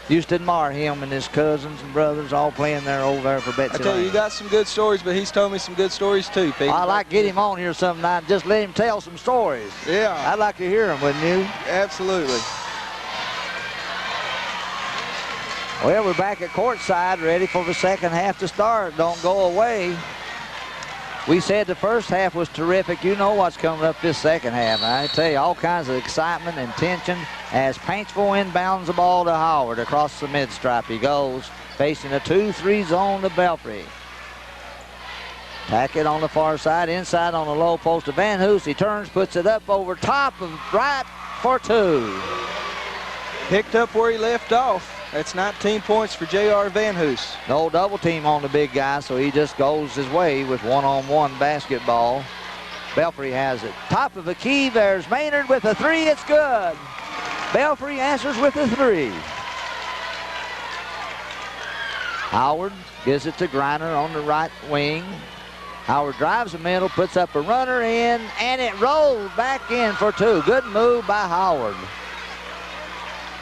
Used to admire him and his cousins and brothers all playing there over there for Betsy Lane. I tell you, you got some good stories, but he's told me some good stories too, Pete. I'd like to get him on here sometime. Just let him tell some stories. Yeah. I'd like to hear them, wouldn't you? Absolutely. Well, we're back at courtside, ready for the second half to start. Don't go away. We said the first half was terrific. You know what's coming up this second half. I tell you, all kinds of excitement and tension as Paintsville inbounds the ball to Howard across the mid-stripe. He goes, facing a 2-3 zone to Belfry. Tackett on the far side, inside on the low post to Van Hoos. He turns, puts it up over top of right for two. Picked up where he left off. That's 19 points for J.R. Van Hoos. No double team on the big guy, so he just goes his way with one-on-one basketball. Belfry has it. Top of the key, there's Maynard with a three. It's good. Belfry answers with a three. Howard gives it to Griner on the right wing. Howard drives the middle, puts up a runner in, and it rolls back in for two. Good move by Howard.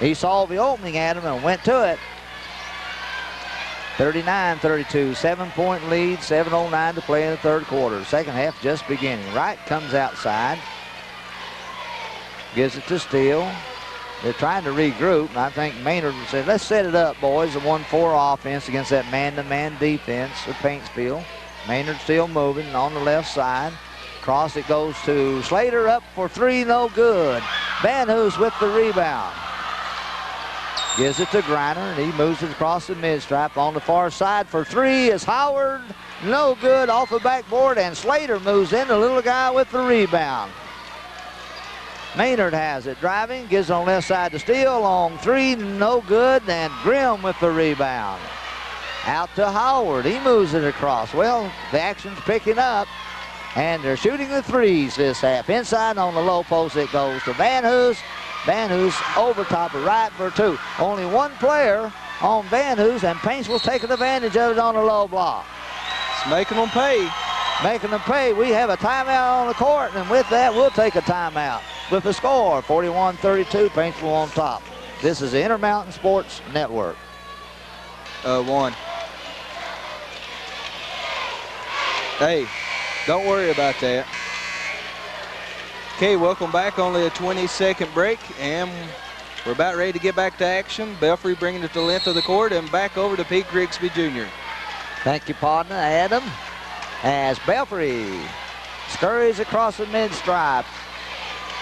He saw the opening at him and went to it. 39-32, 7-point lead, 7:09 to play in the third quarter. Second half just beginning. Wright comes outside, gives it to Steele. They're trying to regroup, and I think Maynard said, let's set it up, boys. A 1-4 offense against that man-to-man defense of Paintsville. Maynard still moving on the left side. Cross it goes to Slater, up for three, no good. Van Hoos with the rebound. Gives it to Griner, and he moves it across the mid-stripe. On the far side for three is Howard. No good off the backboard, and Slater moves in, the little guy with the rebound. Maynard has it, driving, gives on the left side to Steele. Long three, no good, and Grimm with the rebound. Out to Howard. He moves it across. Well, the action's picking up. And they're shooting the threes this half. Inside on the low post it goes to Van Hoos. Van Hoos over top of right for two. Only one player on Van Hoos, and Paintsville's taking advantage of it on the low block. It's making them pay. Making them pay. We have a timeout on the court, and with that, we'll take a timeout. With the score, 41-32, Paintsville on top. This is the Intermountain Sports Network. One. Hey, don't worry about that. Okay, welcome back. Only a 20-second break, and we're about ready to get back to action. Belfry bringing it to the length of the court, and back over to Pete Grigsby Jr. Thank you, partner, Adam. As Belfry scurries across the mid-stripe.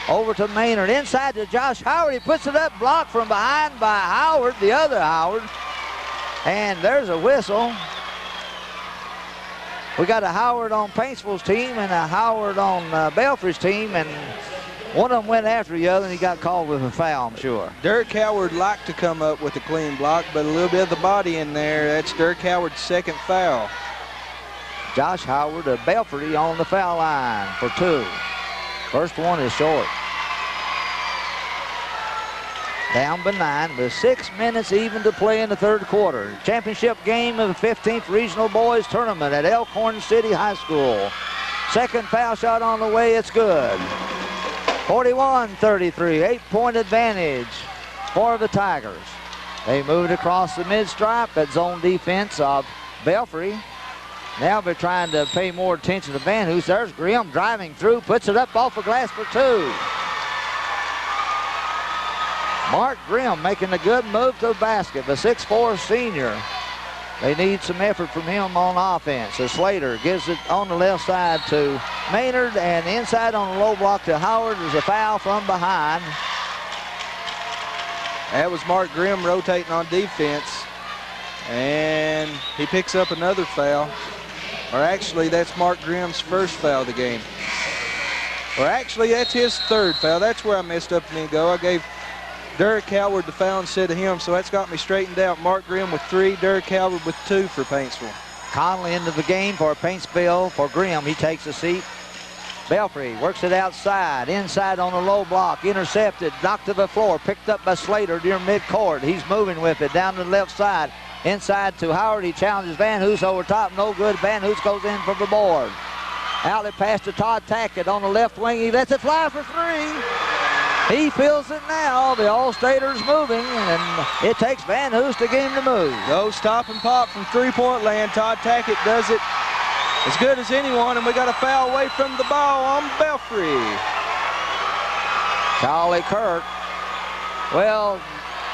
Over to Maynard, inside to Josh Howard. He puts it up, blocked from behind by Howard, the other Howard. And there's a whistle. We got a Howard on Paintsville's team and a Howard on Belfry's team, and one of them went after the other, and he got called with a foul, I'm sure. Dirk Howard liked to come up with a clean block, but a little bit of the body in there. That's Dirk Howard's second foul. Josh Howard of Belfry on the foul line for two. First one is short. Down by 9 with 6 minutes even to play in the third quarter. Championship game of the 15th Regional Boys Tournament at Elkhorn City High School. Second foul shot on the way, it's good. 41-33, 8-point advantage for the Tigers. They moved across the mid-stripe at zone defense of Belfry. Now they're trying to pay more attention to Van Hoos. There's Grimm driving through, puts it up off the glass for two. Mark Grimm making a good move to the basket, the 6'4" senior. They need some effort from him on offense. So Slater gives it on the left side to Maynard, and inside on the low block to Howard. There's a foul from behind. That was Mark Grimm rotating on defense, and he picks up another foul. Or actually, that's Mark Grimm's first foul of the game. Or actually, that's his third foul. That's where I messed up a minute ago. I gave Derek Howard the foul instead of him, so that's got me straightened out. Mark Grimm with 3, Derek Howard with 2 for Paintsville. Conley into the game for Paintsville. For Grimm, he takes a seat. Belfry works it outside, inside on the low block, intercepted, knocked to the floor, picked up by Slater near midcourt. He's moving with it down to the left side. Inside to Howard, he challenges Van Hoos over top, no good. Van Hoos goes in from the board. Outlet pass to Todd Tackett on the left wing, he lets it fly for 3. He feels it now, the All-Stater's moving, and it takes Van Hoos to get him to move. No stop and pop from three-point land. Todd Tackett does it as good as anyone, and we got a foul away from the ball on Belfry. Charlie Kirk. Well,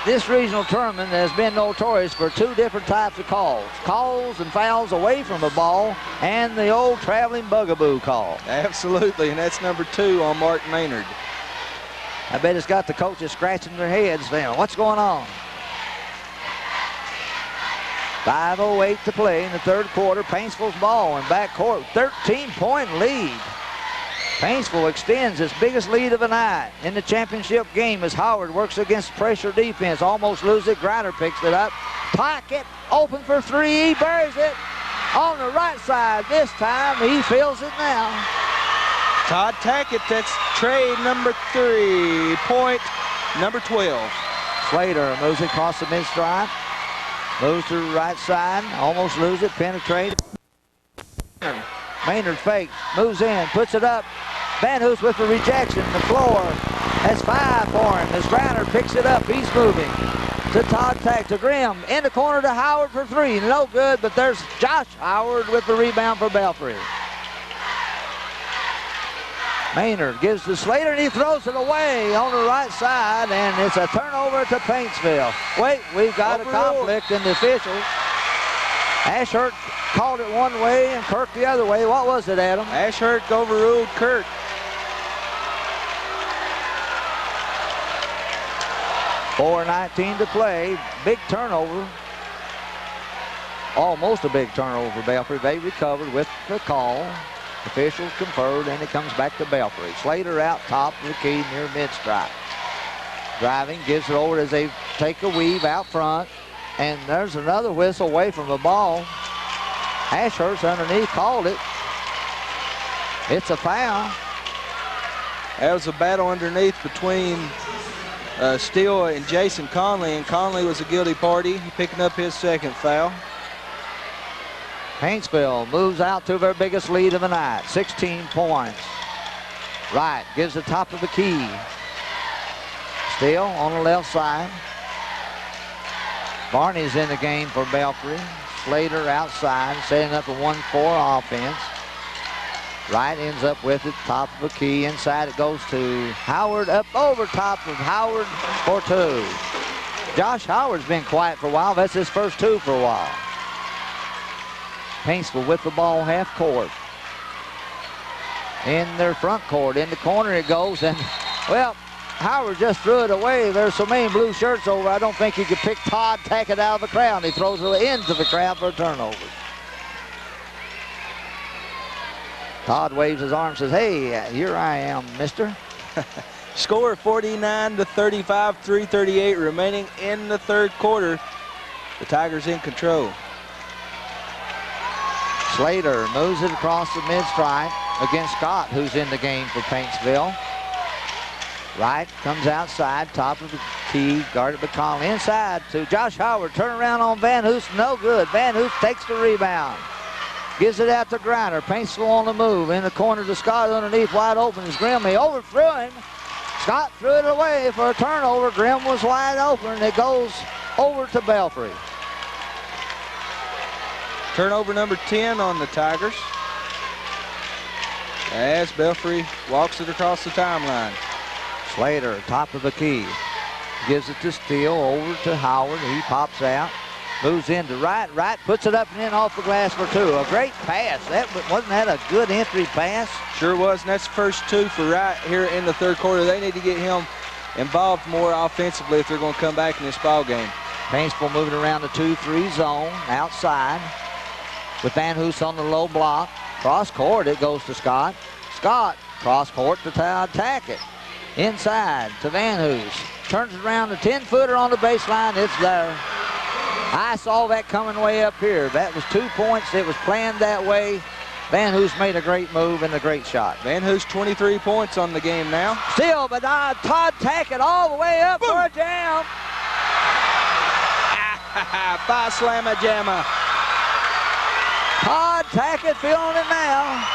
this regional tournament has been notorious for 2 different types of calls. Calls and fouls away from the ball, and the old traveling bugaboo call. Absolutely, and that's number 2 on Mark Maynard. I bet it's got the coaches scratching their heads now. What's going on? 5:08 to play in the third quarter. Paintsville's ball in backcourt. 13-point lead. Paintsville extends its biggest lead of the night in the championship game as Howard works against pressure defense. Almost loses it. Griner picks it up. Pocket open for 3. He buries it on the right side. This time he feels it now. Todd Tackett, that's trade number 3, point number 12. Slater moves it across the mid-stripe. Moves to the right side, almost loses it, penetrate. Maynard fakes, moves in, puts it up. Van Hoos with the rejection, the floor. That's 5 for him as Griner picks it up. He's moving to Todd Tackett, to Grimm, in the corner to Howard for 3. No good, but there's Josh Howard with the rebound for Belfry. Maynard gives to Slater, and he throws it away on the right side, and it's a turnover to Paintsville. Wait, we've got a conflict in the officials. Ashurst called it one way and Kirk the other way. What was it, Adam? Ashurst overruled Kirk. .4:19 to play. Big turnover. Almost a big turnover for Belfry. They recovered with the call. Officials conferred, and it comes back to Belfry. Slater out top of the key near mid-stripe. Driving, gives it over as they take a weave out front. And there's another whistle away from the ball. Ashurst underneath called it. It's a foul. That was a battle underneath between Steele and Jason Conley, and Conley was a guilty party, picking up his second foul. Paintsville moves out to their biggest lead of the night, 16 points. Wright gives the top of the key. Steele on the left side. Barney's in the game for Belfry. Slater outside, setting up a 1-4 offense. Wright ends up with it, top of the key. Inside it goes to Howard, up over top of Howard for 2. Josh Howard's been quiet for a while. That's his first 2 for a while. Paintsville with the ball half court. In their front court, in the corner it goes, and, well, Howard just threw it away. There's so many blue shirts over, I don't think he could pick Todd Tackett out of the crowd. He throws it into the crowd for a turnover. Todd waves his arm and says, hey, here I am, mister. Score 49-35, 3:38 remaining in the third quarter. The Tigers in control. Slater moves it across the mid-stripe against Scott, who's in the game for Paintsville. Wright comes outside, top of the key, guarded by Conley. Inside to Josh Howard, turn around on Van Hoos, no good. Van Hoos takes the rebound. Gives it out to Griner. Paintsville on the move. In the corner to Scott underneath, wide open is Grimm. He overthrew him. Scott threw it away for a turnover. Grimm was wide open. It goes over to Belfry. Turnover number 10 on the Tigers, as Belfry walks it across the timeline. Slater, top of the key. Gives it to Steele, over to Howard. He pops out. Moves into Wright. Wright puts it up and in off the glass for 2. A great pass. Wasn't that a good entry pass? Sure was, and that's the first 2 for Wright here in the third quarter. They need to get him involved more offensively if they're going to come back in this ball game. Paintsville moving around the 2-3 zone outside with Van Hoos on the low block. Cross court, it goes to Scott. Scott, cross court to Todd Tackett. Inside to Van Hoos. Turns it around, the 10-footer on the baseline. It's there. I saw that coming way up here. That was 2 points. It was planned that way. Van Hoos made a great move and a great shot. Van Hoos 23 points on the game now. Still, but Todd Tackett all the way up for a jam. By slamma jamma. Todd Tackett feeling it now.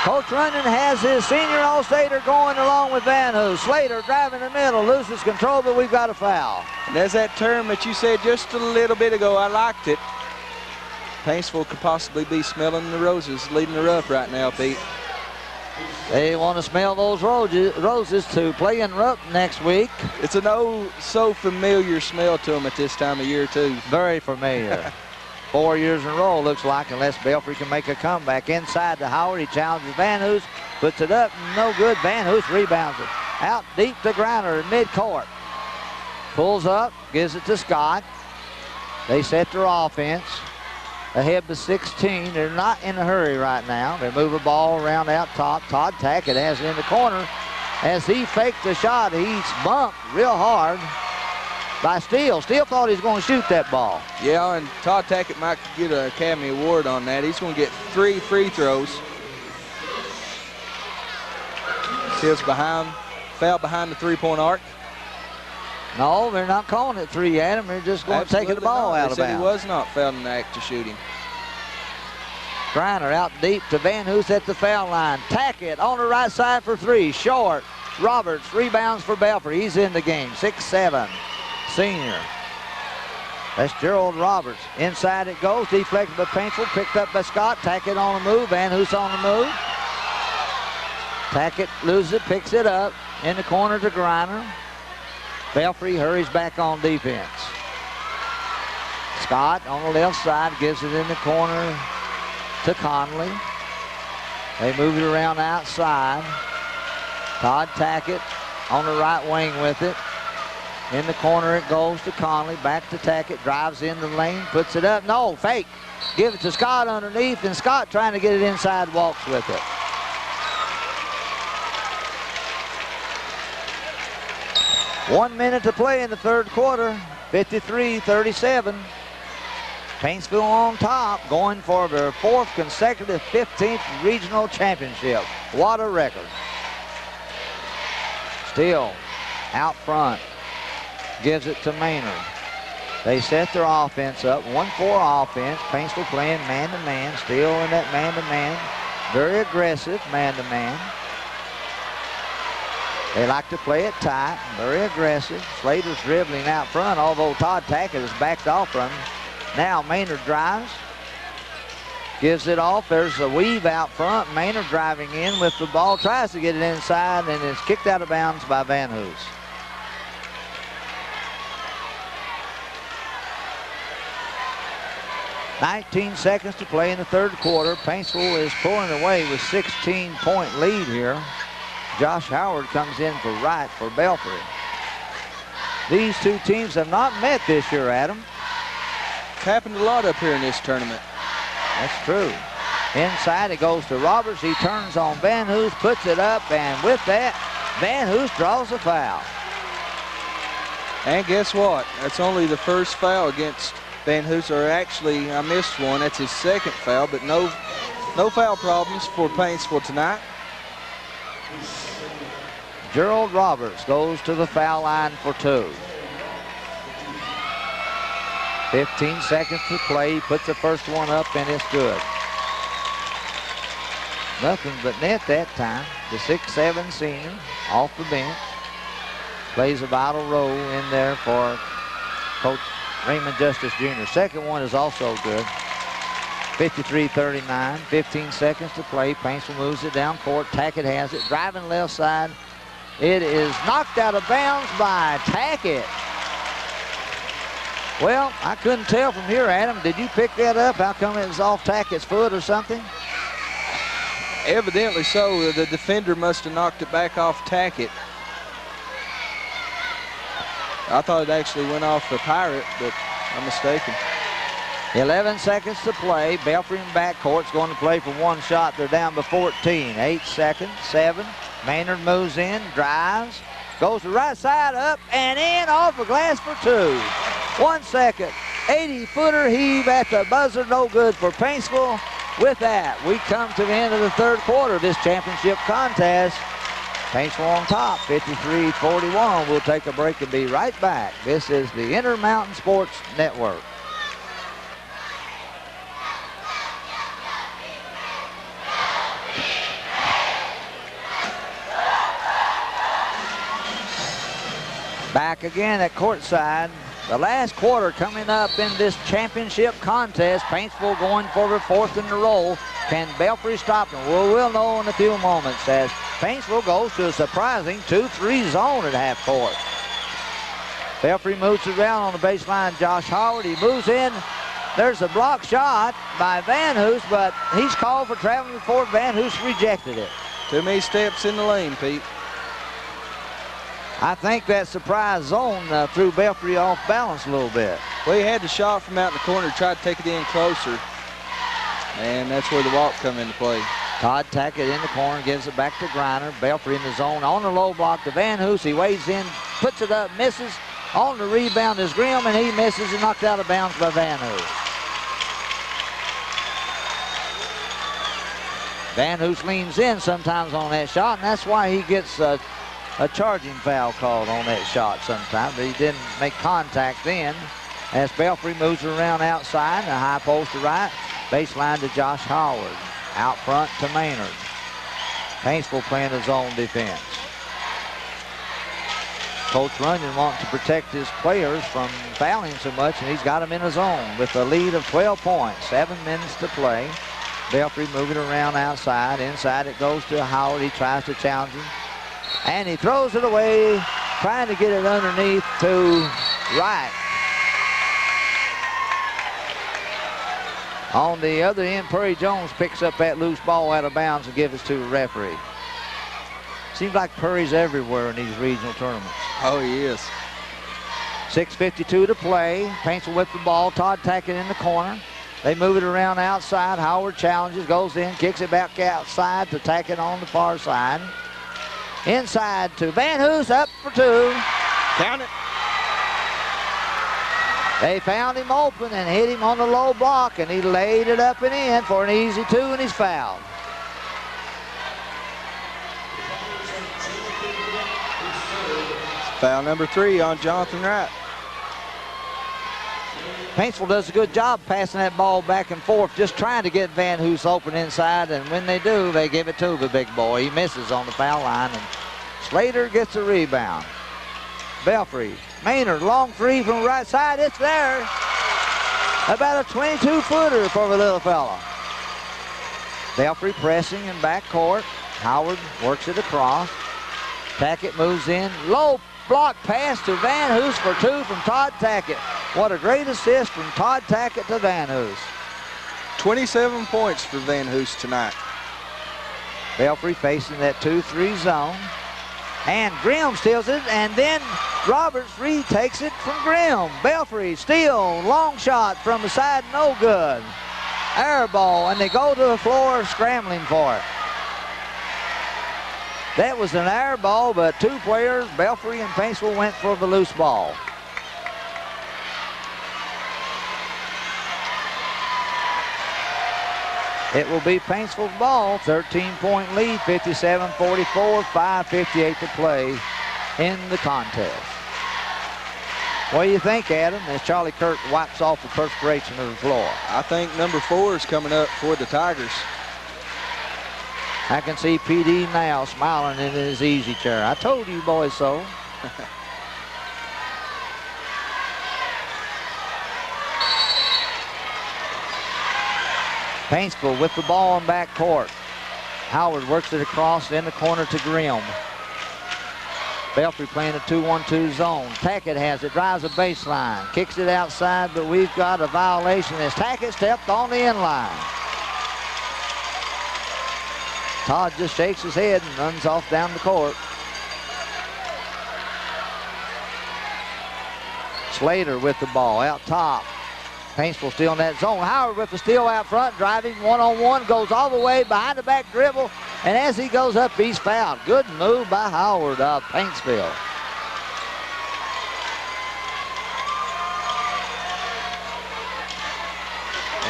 Coach Runyon has his senior All-Stater going along with Van Hoos. Slater driving the middle, loses control, but we've got a foul. And there's that term that you said just a little bit ago. I liked it. Paintsville could possibly be smelling the roses, leading the rough right now, Pete. They want to smell those roses to play in Rupp next week. It's an oh so familiar smell to them at this time of year, too. Very familiar. 4 years in a row, looks like, unless Belfry can make a comeback. Inside to Howard, he challenges Van Hoos, puts it up, no good. Van Hoos rebounds it. Out deep to Griner in midcourt. Pulls up, gives it to Scott. They set their offense. Ahead by 16. They're not in a hurry right now. They move the ball around out top. Todd Tackett has it in the corner. As he faked the shot, he's bumped real hard by Steele. Steele thought he was going to shoot that ball. Yeah, and Todd Tackett might get an Academy Award on that. He's going to get 3 free throws. Steele's foul behind the three-point arc. No, they're not calling it 3 at him. They're just going to take the ball out of bounds. They said he was not fouled in the act of shooting. Griner out deep to Van Hoos at the foul line. Tackett on the right side for 3. Short. Roberts rebounds for Belfry. He's in the game. 6'7". Senior. That's Gerald Roberts. Inside it goes. Deflected by Paintsville. Picked up by Scott. Tackett on the move. Van Hoos on the move. Tackett loses it. Picks it up. In the corner to Griner. Belfry hurries back on defense. Scott on the left side gives it in the corner to Conley. They move it around outside. Todd Tackett on the right wing with it. In the corner it goes to Conley. Back to Tackett. Drives in the lane. Puts it up. No, fake. Give it to Scott underneath, and Scott trying to get it inside, walks with it. One minute to play in the third quarter. 53-37. Paintsville on top, going for their 4th consecutive 15th regional championship. What a record. Still out front, gives it to Maynard. They set their offense up, 1-4 offense. Paintsville playing man-to-man, still in that man-to-man. Very aggressive man-to-man. They like to play it tight, very aggressive. Slater's dribbling out front, although Todd Tackett has backed off from him. Now Maynard drives, gives it off. There's a weave out front. Maynard driving in with the ball, tries to get it inside, and is kicked out of bounds by Van Hoos. "19 seconds to play in the 3rd quarter. Paintsville is pulling away with 16-point lead here. Josh Howard comes in for Wright for Belfry. These two teams have not met this year, Adam. It's happened a lot up here in this tournament. That's true. Inside it goes to Roberts. He turns on Van Hoos, puts it up, and with that, Van Hoos draws a foul. And guess what? That's only the first foul against Van Hoos. Or actually, I missed one. That's his 2nd foul, but no foul problems for Paintsville tonight. Gerald Roberts goes to the foul line for 2. 15 seconds to play. He puts the first one up, and it's good. Nothing but net that time. The 6'7" senior off the bench. Plays a vital role in there for Coach Raymond Justice Jr. Second one is also good. 53-39, 15 seconds to play. Paintsville moves it down court. Tackett has it, driving left side. It is knocked out of bounds by Tackett. Well, I couldn't tell from here, Adam. Did you pick that up? How come it was off Tackett's foot or something? Evidently so. The defender must have knocked it back off Tackett. I thought it actually went off the Pirate, but I'm mistaken. 11 seconds to play. Belfry in backcourt's going to play for one shot. They're down by 14. 8 seconds, 7. Maynard moves in, drives, goes to right side, up and in, off the glass for 2. 1 second, 80-footer heave at the buzzer, no good for Paintsville. With that, we come to the end of the 3rd quarter of this championship contest. Paintsville on top, 53-41. We'll take a break and be right back. This is the Intermountain Sports Network. Back again at courtside. The last quarter coming up in this championship contest. Paintsville going for their 4th in a row. Can Belfry stop them? Well, we'll know in a few moments as Paintsville goes to a surprising 2-3 zone at half court. Belfry moves around on the baseline. Josh Howard, he moves in. There's a block shot by Van Hoos, but he's called for traveling forward. Van Hoos rejected it. Too many steps in the lane, Pete. I think that surprise zone threw Belfry off balance a little bit. Well, he had the shot from out in the corner, tried to take it in closer, and that's where the walk come into play. Todd Tackett in the corner, gives it back to Griner. Belfry in the zone on the low block to Van Hoos. He weighs in, puts it up, misses. On the rebound is Grimm, and he misses and knocked out of bounds by Van Hoos. Van Hoos leans in sometimes on that shot, and that's why he gets a charging foul called on that shot sometimes. But he didn't make contact then. As Belfry moves around outside, the high post to right, baseline to Josh Howard. Out front to Maynard. Paintsville playing his own defense. Coach Runyon wanting to protect his players from fouling so much, and he's got them in his own with a lead of 12 points. 7 minutes to play. Belfry moving around outside. Inside it goes to Howard. He tries to challenge him. And he throws it away, trying to get it underneath to Wright. On the other end, Perry Jones picks up that loose ball out of bounds and gives it to the referee. Seems like Perry's everywhere in these regional tournaments. Oh, he is. 6:52 to play. Paintsville with the ball. Todd Tackett in the corner. They move it around outside. Howard challenges, goes in, kicks it back outside to Tackett on the far side. Inside to Van Hoos, up for 2. Count it. They found him open and hit him on the low block, and he laid it up and in for an easy 2, and he's fouled. Foul number 3 on Jonathan Wright. Paintsville does a good job passing that ball back and forth, just trying to get Van Hoos open inside, and when they do, they give it to the big boy. He misses on the foul line, and Slater gets a rebound. Belfry, Maynard, long 3 from the right side. It's there. About a 22-footer for the little fella. Belfry pressing in backcourt. Howard works it across. Tackett moves in. Low block pass to Van Hoos for 2 from Todd Tackett. What a great assist from Todd Tackett to Van Hoos. 27 points for Van Hoos tonight. Belfry facing that 2-3 zone. And Grimm steals it, and then Roberts retakes it from Grimm. Belfry steal, long shot from the side, no good. Air ball, and they go to the floor scrambling for it. That was an air ball, but 2 players, Belfry and Paintsville, went for the loose ball. It will be Paintsville's ball. 13-point lead, 57-44, 5:58 to play in the contest. What do you think, Adam, as Charlie Kirk wipes off the perspiration of the floor? I think number 4 is coming up for the Tigers. I can see PD now smiling in his easy chair. I told you boys so. Paintsville with the ball in backcourt. Howard works it across in the corner to Grimm. Belfry playing a 2-1-2 zone. Tackett has it, drives the baseline, kicks it outside, but we've got a violation as Tackett stepped on the end line. Todd just shakes his head and runs off down the court. Slater with the ball out top. Paintsville still in that zone. Howard with the steal out front, driving one-on-one, goes all the way behind the back dribble, and as he goes up, he's fouled. Good move by Howard of Paintsville.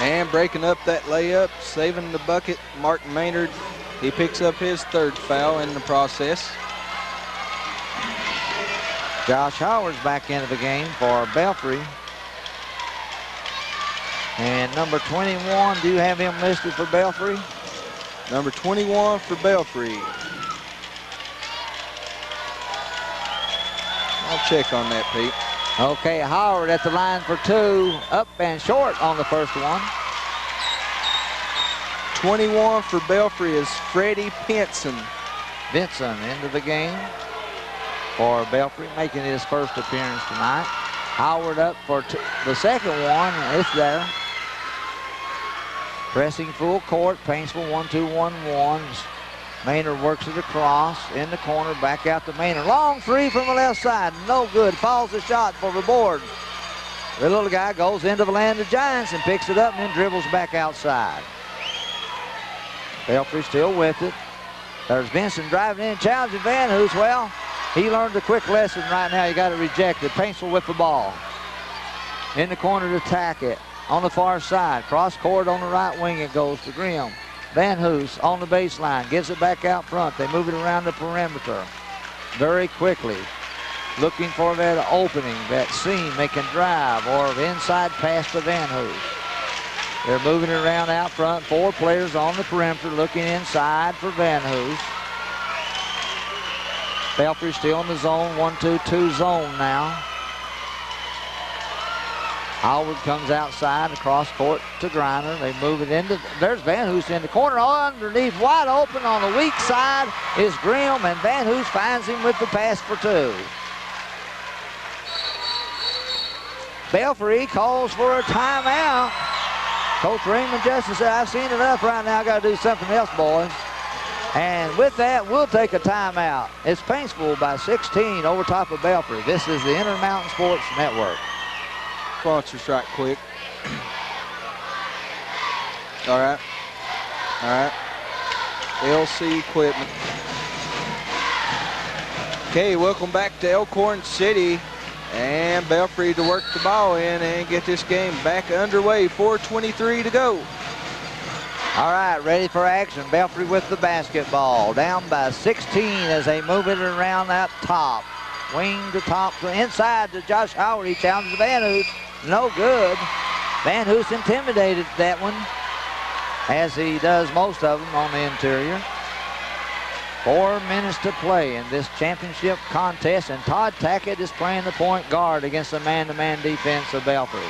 And breaking up that layup, saving the bucket, Mark Maynard. He picks up his 3rd foul in the process. Josh Howard's back into the game for Belfry. And number 21, do you have him listed for Belfry? Number 21 for Belfry. I'll check on that, Pete. Okay, Howard at the line for 2, up and short on the first one. 21 for Belfry is Freddie Pinson. Vinson into the game for Belfry, making his first appearance tonight. Howard up for the second one, it's there. Pressing full court, Paintsville 1-2-1-1. Maynard works it across in the corner, back out to Maynard. Long 3 from the left side, no good. Falls the shot for the board. The little guy goes into the land of giants and picks it up and then dribbles back outside. Belfry still with it. There's Vinson driving in, challenging Van Hoos. Well, he learned a quick lesson right now. You got to reject it. Paintsville with the ball. In the corner to Tackett. On the far side, cross court on the right wing, it goes to Grimm. Van Hoos on the baseline, gives it back out front. They move it around the perimeter very quickly, looking for that opening, that seam they can drive, or inside pass to Van Hoos. They're moving it around out front. 4 players on the perimeter looking inside for Van Hoos. Belfry still in the zone, 1-2-2 zone now. Howard comes outside across court to Griner. They move it into, there's Van Hoos in the corner. Underneath, wide open on the weak side is Grimm, and Van Hoos finds him with the pass for 2. Belfry calls for a timeout. Coach Raymond Justice said, I've seen enough right now. I got to do something else, boys. And with that, we'll take a timeout. It's Paintsville by 16 over top of Belfry. This is the Intermountain Sports Network. Sponsors right quick. All right. LC Equipment. Okay, welcome back to Elkhorn City And Belfry to work the ball in and get this game back underway. 4:23 to go. All right, ready for action. Belfry with the basketball. Down by 16 as they move it around that top. Wing to top to inside to Josh Howard. He challenges Van Hoos. No good. Van Hoos intimidated that one, as he does most of them on the interior. 4 minutes to play in this championship contest, and Todd Tackett is playing the point guard against the man-to-man defense of Belfry.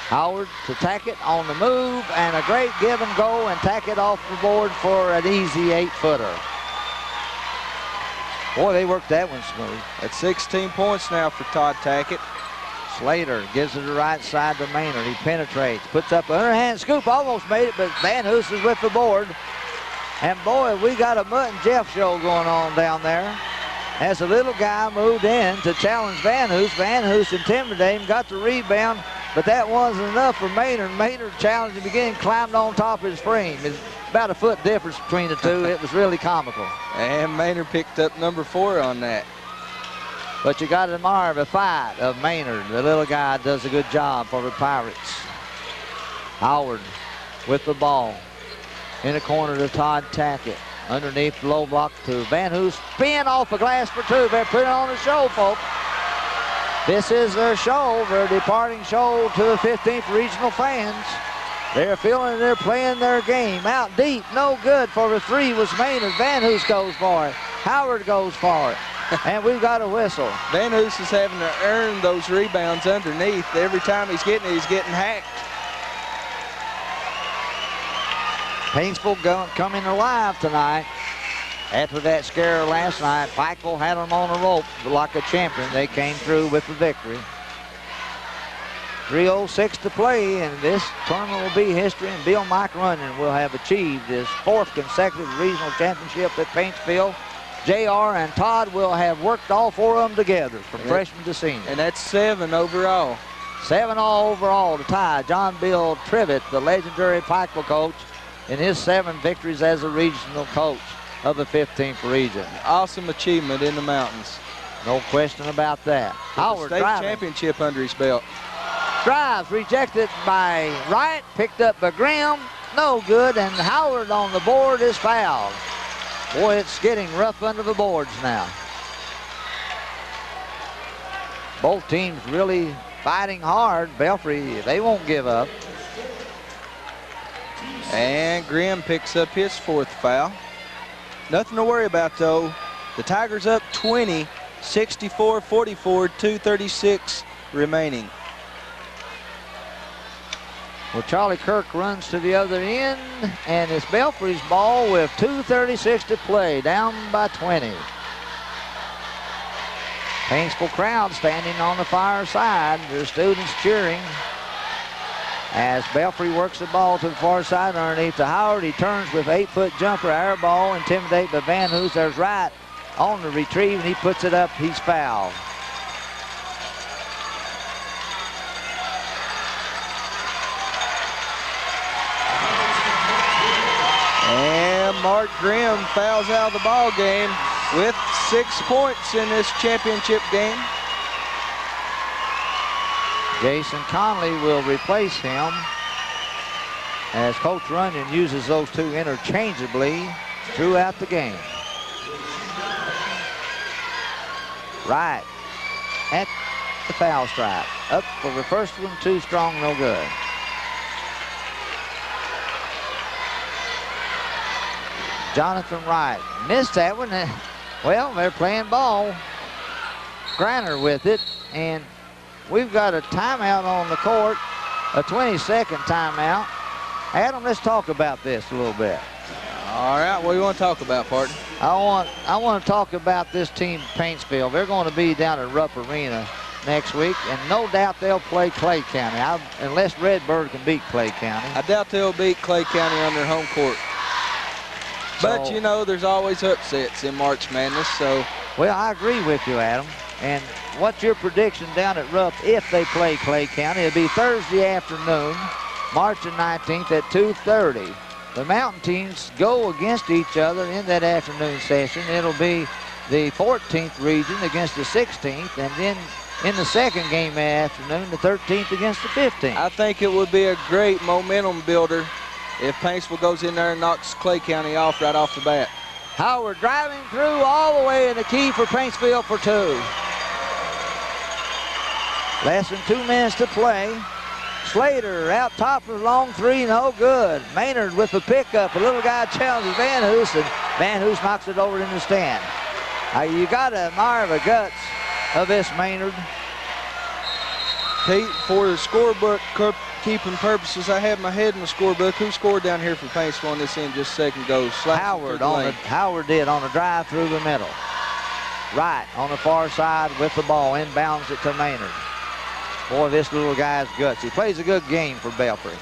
Howard to Tackett on the move, and a great give and go, and Tackett off the board for an easy 8-footer. Boy, they worked that one smooth. At 16 points now for Todd Tackett. Slater gives it the right side to Maynard. He penetrates, puts up an underhand scoop, almost made it, but Van Hoos is with the board. And boy, we got a Mutt and Jeff show going on down there. As the little guy moved in to challenge Van Hoos. Van Hoos intimidated him, got the rebound, but that wasn't enough for Maynard. Maynard challenged him again, climbed on top of his frame. It's about a foot difference between the two. It was really comical. And Maynard picked up number 4 on that. But you got to admire the fight of Maynard. The little guy does a good job for the Pirates. Howard with the ball. In the corner to Todd Tackett. Underneath the low block to Van Hoos. Spin off the glass for 2. They're putting on the show, folks. This is their show, their departing show to the 15th regional fans. They're feeling they're playing their game. Out deep, no good for the 3 was Maynard. Van Hoos goes for it. Howard goes for it. And we've got a whistle. Van Hoos is having to earn those rebounds underneath. Every time he's getting it, he's getting hacked. Paintsville coming alive tonight. After that scare last night, Pikeville had them on the rope like a champion. They came through with the victory. 3:06 to play, and this tournament will be history, and Bill Mike Runyon will have achieved his 4th consecutive regional championship at Paintsville. JR and Todd will have worked all 4 of them together, from freshman to senior. And that's 7 overall. 7 all overall to tie John Bill Trivet, the legendary Pikeville coach, in his 7 victories as a regional coach of the 15th region. Awesome achievement in the mountains. No question about that. Howard state driving. championship under his belt. Drives rejected by Wright, picked up by Graham, no good, and Howard on the board is fouled. Boy, it's getting rough under the boards now. Both teams really fighting hard. Belfry, they won't give up. And Grimm picks up his 4th foul. Nothing to worry about, though. The Tigers up 20, 64-44, 2:36 remaining. Well, Charlie Kirk runs to the other end, and it's Belfry's ball with 2:36 to play, down by 20. Paintsville crowd standing on the far side. Their students cheering as Belfry works the ball to the far side underneath to Howard. He turns with 8-foot jumper, air ball, intimidated by Van Hoos. There's Wright on the retrieve, and he puts it up. He's fouled. And Mark Grimm fouls out of the ball game with 6 points in this championship game. Jason Conley will replace him as Coach Runyon uses those 2 interchangeably throughout the game. Right at the foul stripe. Up for the first one, too strong, no good. Jonathan Wright missed that one. Well, they're playing ball. Griner with it, and we've got a timeout on the court, a 20-second timeout. Adam, let's talk about this a little bit. All right, what do you want to talk about, partner? I want to talk about this team, Paintsville. They're going to be down at Rupp Arena next week, and no doubt they'll play Clay County, unless Redbird can beat Clay County. I doubt they'll beat Clay County on their home court. But, you know, there's always upsets in March Madness, so. Well, I agree with you, Adam. And what's your prediction down at Rupp if they play Clay County? It'll be Thursday afternoon, March the 19th at 2:30. The mountain teams go against each other in that afternoon session. It'll be the 14th region against the 16th, and then in the second game afternoon, the 13th against the 15th. I think it would be a great momentum builder if Paintsville goes in there and knocks Clay County off right off the bat. Howard driving through all the way in the key for Paintsville for 2. Less than 2 minutes to play. Slater out top for a long 3, no good. Maynard with the pickup. A little guy challenges Van Hoos, and Van Hoos knocks it over in the stand. You got to admire the guts of this Maynard. Pete, for the scorebook keeping purposes, I have my head in the scorebook. Who scored down here for Paintsville on this end just a second ago? Howard did on a drive through the middle. Right on the far side with the ball, inbounds it to Maynard. Boy, this little guy's guts. He plays a good game for Belfry.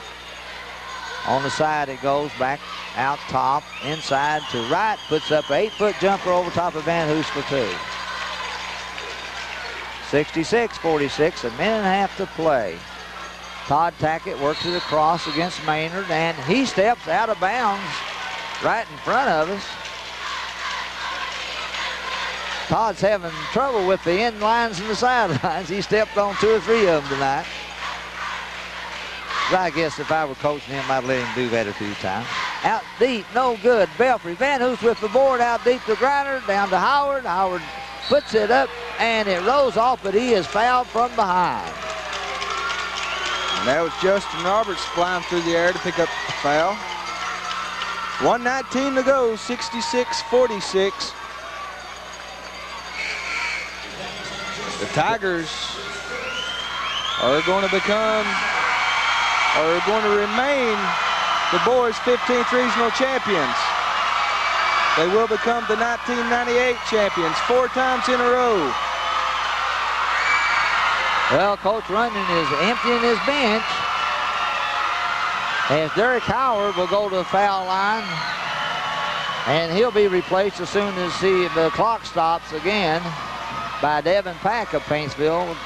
On the side it goes, back out top, inside to right, puts up an 8-foot jumper over top of Van Hoos for 2. 66-46, a minute and a half to play. Todd Tackett works it across against Maynard, and he steps out of bounds right in front of us. Todd's having trouble with the end lines and the sidelines. He stepped on 2 or 3 of them tonight. But I guess if I were coaching him, I'd let him do that a few times. Out deep, no good. Belfry. Van Hoos with the board, out deep to Griner, down to Howard. Howard puts it up, and it rolls off, but he is fouled from behind. And that was Justin Roberts flying through the air to pick up the foul. 1:19 to go, 66-46. The Tigers are going to remain the boys' 15th regional champions. They will become the 1998 champions 4 times in a row. Well, Coach Runyon is emptying his bench as Derek Howard will go to the foul line, and he'll be replaced as soon as the clock stops again by Devin Pack of Paintsville.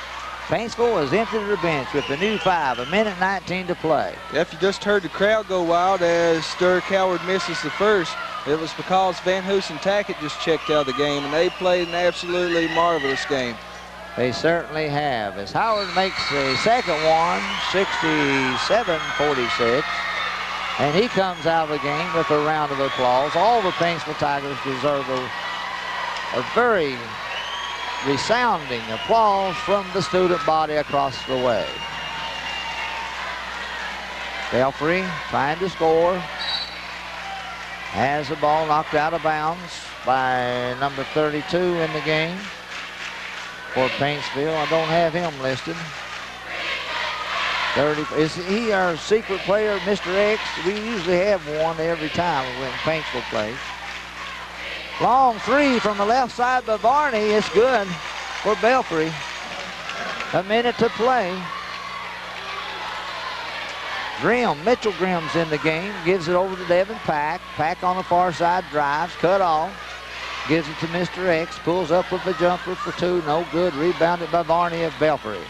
Paintsville has emptied their bench with the new 5, a minute 19 to play. If you just heard the crowd go wild as Derek Howard misses the first, it was because Van Hoos and Tackett just checked out of the game, and they played an absolutely marvelous game. They certainly have. As Howard makes the second one, 67-46, and he comes out of the game with a round of applause. All the Paintsville Tigers deserve a very resounding applause from the student body across the way. Belfry trying to score. Has the ball knocked out of bounds by number 32 in the game for Paintsville. I don't have him listed. 30. Is he our secret player, Mr. X? We usually have one every time when Paintsville plays. Long 3 from the left side by Varney. It's good for Belfry. A minute to play. Mitchell Grimm's in the game. Gives it over to Devin Pack. Pack on the far side drives, cut off. Gives it to Mr. X. Pulls up with a jumper for 2. No good. Rebounded by Varney of Belfry.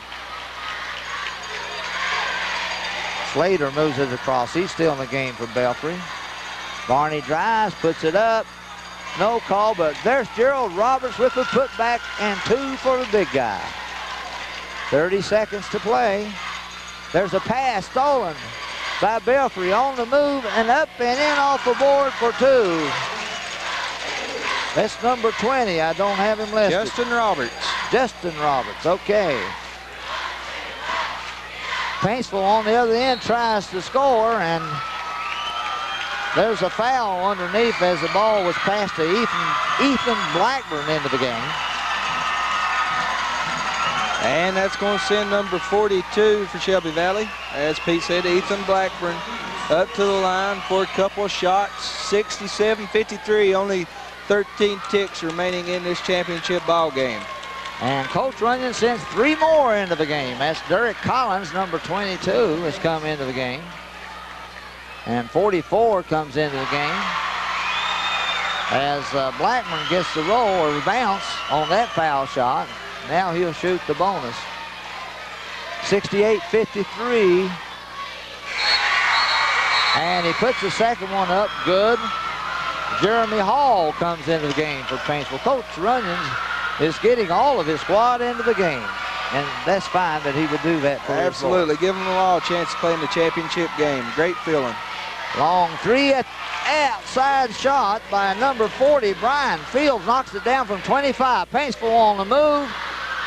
Slater moves it across. He's still in the game for Belfry. Varney drives, puts it up. No call, but there's Gerald Roberts with the putback and 2 for the big guy. 30 seconds to play. There's a pass stolen by Belfry on the move and up and in off the board for 2. That's number 20. I don't have him listed. Justin Roberts. Justin Roberts, okay. Paintsville on the other end tries to score, and there's a foul underneath as the ball was passed to Ethan Blackburn into the game. And that's going to send number 42 for Shelby Valley. As Pete said, Ethan Blackburn up to the line for a couple of shots. 67-53, only 13 ticks remaining in this championship ball game. And Coach Runyon sends 3 more into the game. That's Derek Collins, number 22, has come into the game. And 44 comes into the game as Blackburn gets the roll or the bounce on that foul shot. Now he'll shoot the bonus. 68-53. And he puts the second one up good. Jeremy Hall comes into the game for Paintsville. Coach Runyon is getting all of his squad into the game. And that's fine that he would do that for his Absolutely. boys. Give them all a chance to play in the championship game. Great feeling. Long three outside shot by number 40, Brian Fields, knocks it down from 25. Paintsville on the move,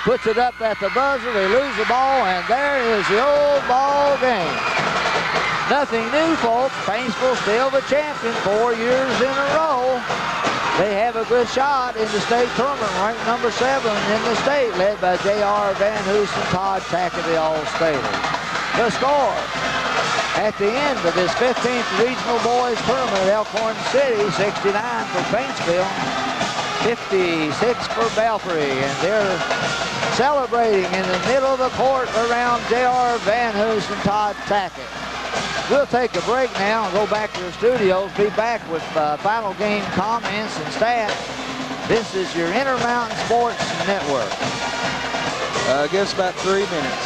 puts it up at the buzzer. They lose the ball, and there is the old ball game. Nothing new, folks. Paintsville still the champion 4 years in a row. They have a good shot in the state tournament, ranked number 7 in the state, led by J.R. Van Hoos and Todd Tackett, the All-Stater. The score at the end of this 15th Regional Boys Tournament at Elkhorn City, 69 for Paintsville, 56 for Belfry, and they're celebrating in the middle of the court around J.R. Van Hoos and Todd Tackett. We'll take a break now and go back to the studios. Be back with final game comments and stats. This is your Intermountain Sports Network. I guess about 3 minutes.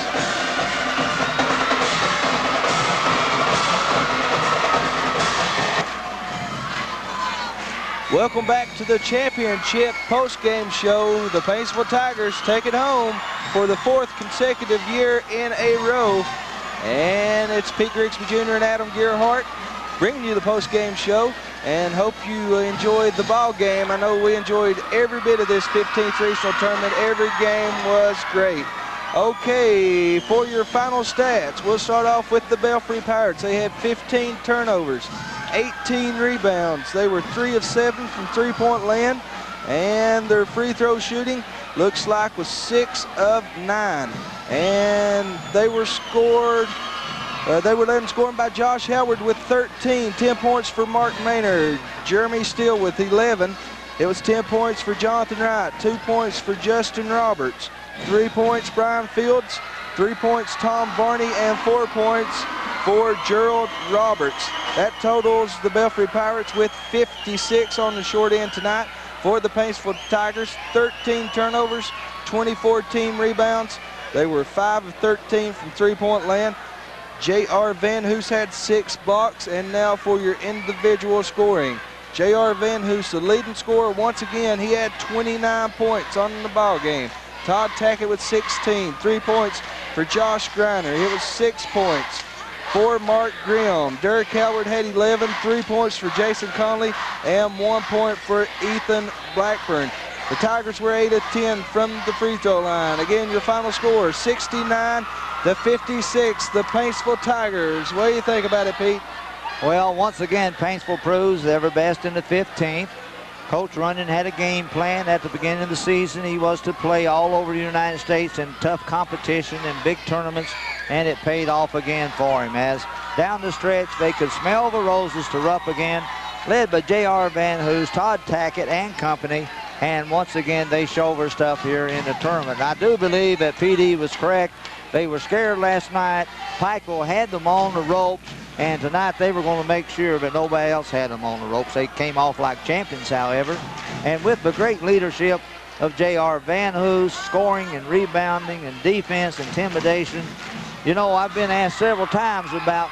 Welcome back to the championship post-game show. The Paintsville Tigers take it home for the 4th consecutive year in a row. And it's Pete Grigsby Jr. and Adam Gearhart bringing you the post-game show, and hope you enjoyed the ball game. I know we enjoyed every bit of this 15th regional tournament. Every game was great. Okay, for your final stats, we'll start off with the Belfry Pirates. They had 15 turnovers, 18 rebounds. They were 3 of 7 from three-point land, and their free throw shooting looks like was 6 of 9. And they were scored, they were led in scoring by Josh Howard with 13, 10 points for Mark Maynard, Jeremy Steele with 11. It was 10 points for Jonathan Wright, 2 points for Justin Roberts, 3 points Brian Fields, 3 points Tom Varney, and 4 points for Gerald Roberts. That totals the Belfry Pirates with 56 on the short end tonight. For the Paintsville Tigers, 13 turnovers, 24 team rebounds. They were 5 of 13 from three-point land. J.R. Van Hoos had 6 blocks. And now for your individual scoring. J.R. Van Hoos, the leading scorer, once again, he had 29 points on the ball game. Todd Tackett with 16, 3 points for Josh Griner. It was 6 points for Mark Grimm. Derek Howard had 11, 3 points for Jason Conley, and 1 point for Ethan Blackburn. The Tigers were 8 of 10 from the free throw line. Again, your final score, 69 to 56, the Paintsville Tigers. What do you think about it, Pete? Well, once again, Paintsville proves they're best in the 15th. Coach Runyon had a game plan at the beginning of the season. He was to play all over the United States in tough competition and big tournaments, and it paid off again for him. As down the stretch, they could smell the roses to Rupp again, led by J.R. Van Hoos, Todd Tackett, and company. And once again, they show their stuff here in the tournament. I do believe that PD was correct. They were scared last night. Pikeville had them on the ropes, and tonight they were going to make sure that nobody else had them on the ropes. They came off like champions, however. And with the great leadership of J.R. Van Hoos, scoring and rebounding and defense, intimidation. You know, I've been asked several times about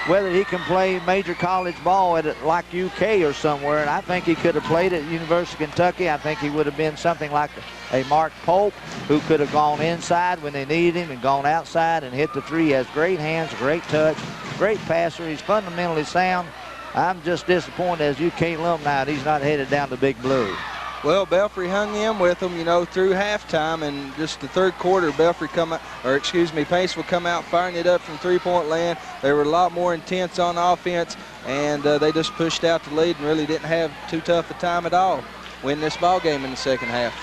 whether he can play major college ball at like UK or somewhere, and I think he could have played at University of Kentucky. I think he would have been something like a Mark Pope, who could have gone inside when they needed him and gone outside and hit the three. He has great hands, great touch, great passer. He's fundamentally sound. I'm just disappointed as UK alumni that he's not headed down to Big Blue. Well, Belfry hung in with them, you know, through halftime, and just the third quarter, Paintsville come out firing it up from three-point land. They were a lot more intense on offense, and they just pushed out the lead and really didn't have too tough a time at all winning this ball game in the second half.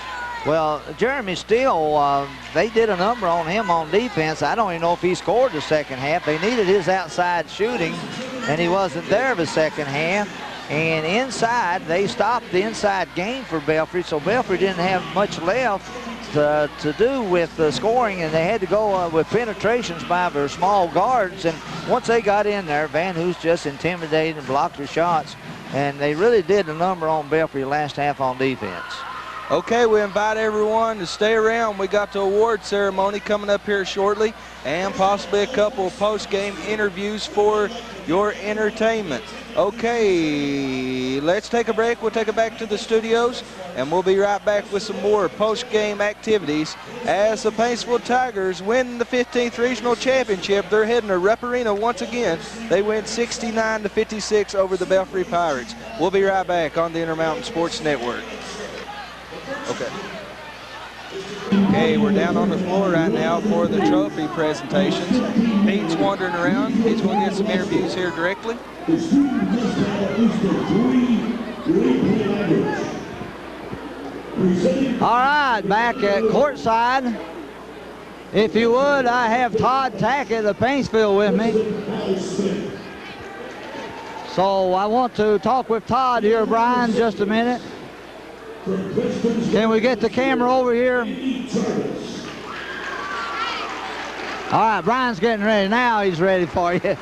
Well, Jeremy Steele, they did a number on him on defense. I don't even know if he scored the second half. They needed his outside shooting, and he wasn't there the second half. And inside, they stopped the inside game for Belfry, so Belfry didn't have much left to do with the scoring, and they had to go with penetrations by their small guards. And once they got in there, Van Hoos just intimidated and blocked their shots, and they really did a number on Belfry last half on defense. Okay, we invite everyone to stay around. We got the award ceremony coming up here shortly and possibly a couple of post-game interviews for your entertainment. Okay, let's take a break. We'll take it back to the studios, and we'll be right back with some more post-game activities as the Paintsville Tigers win the 15th Regional Championship. They're heading to Rupp Arena once again. They win 69-56 over the Belfry Pirates. We'll be right back on the Intermountain Sports Network. Okay, we're down on the floor right now for the trophy presentations. Pete's wandering around. He's going to get some interviews here directly. All right, back at courtside. If you would, I have Todd Tackett of Paintsville with me. So I want to talk with Todd here, Brian, just a minute. Can we get the camera over here? All right, Brian's getting ready. Now he's ready for you.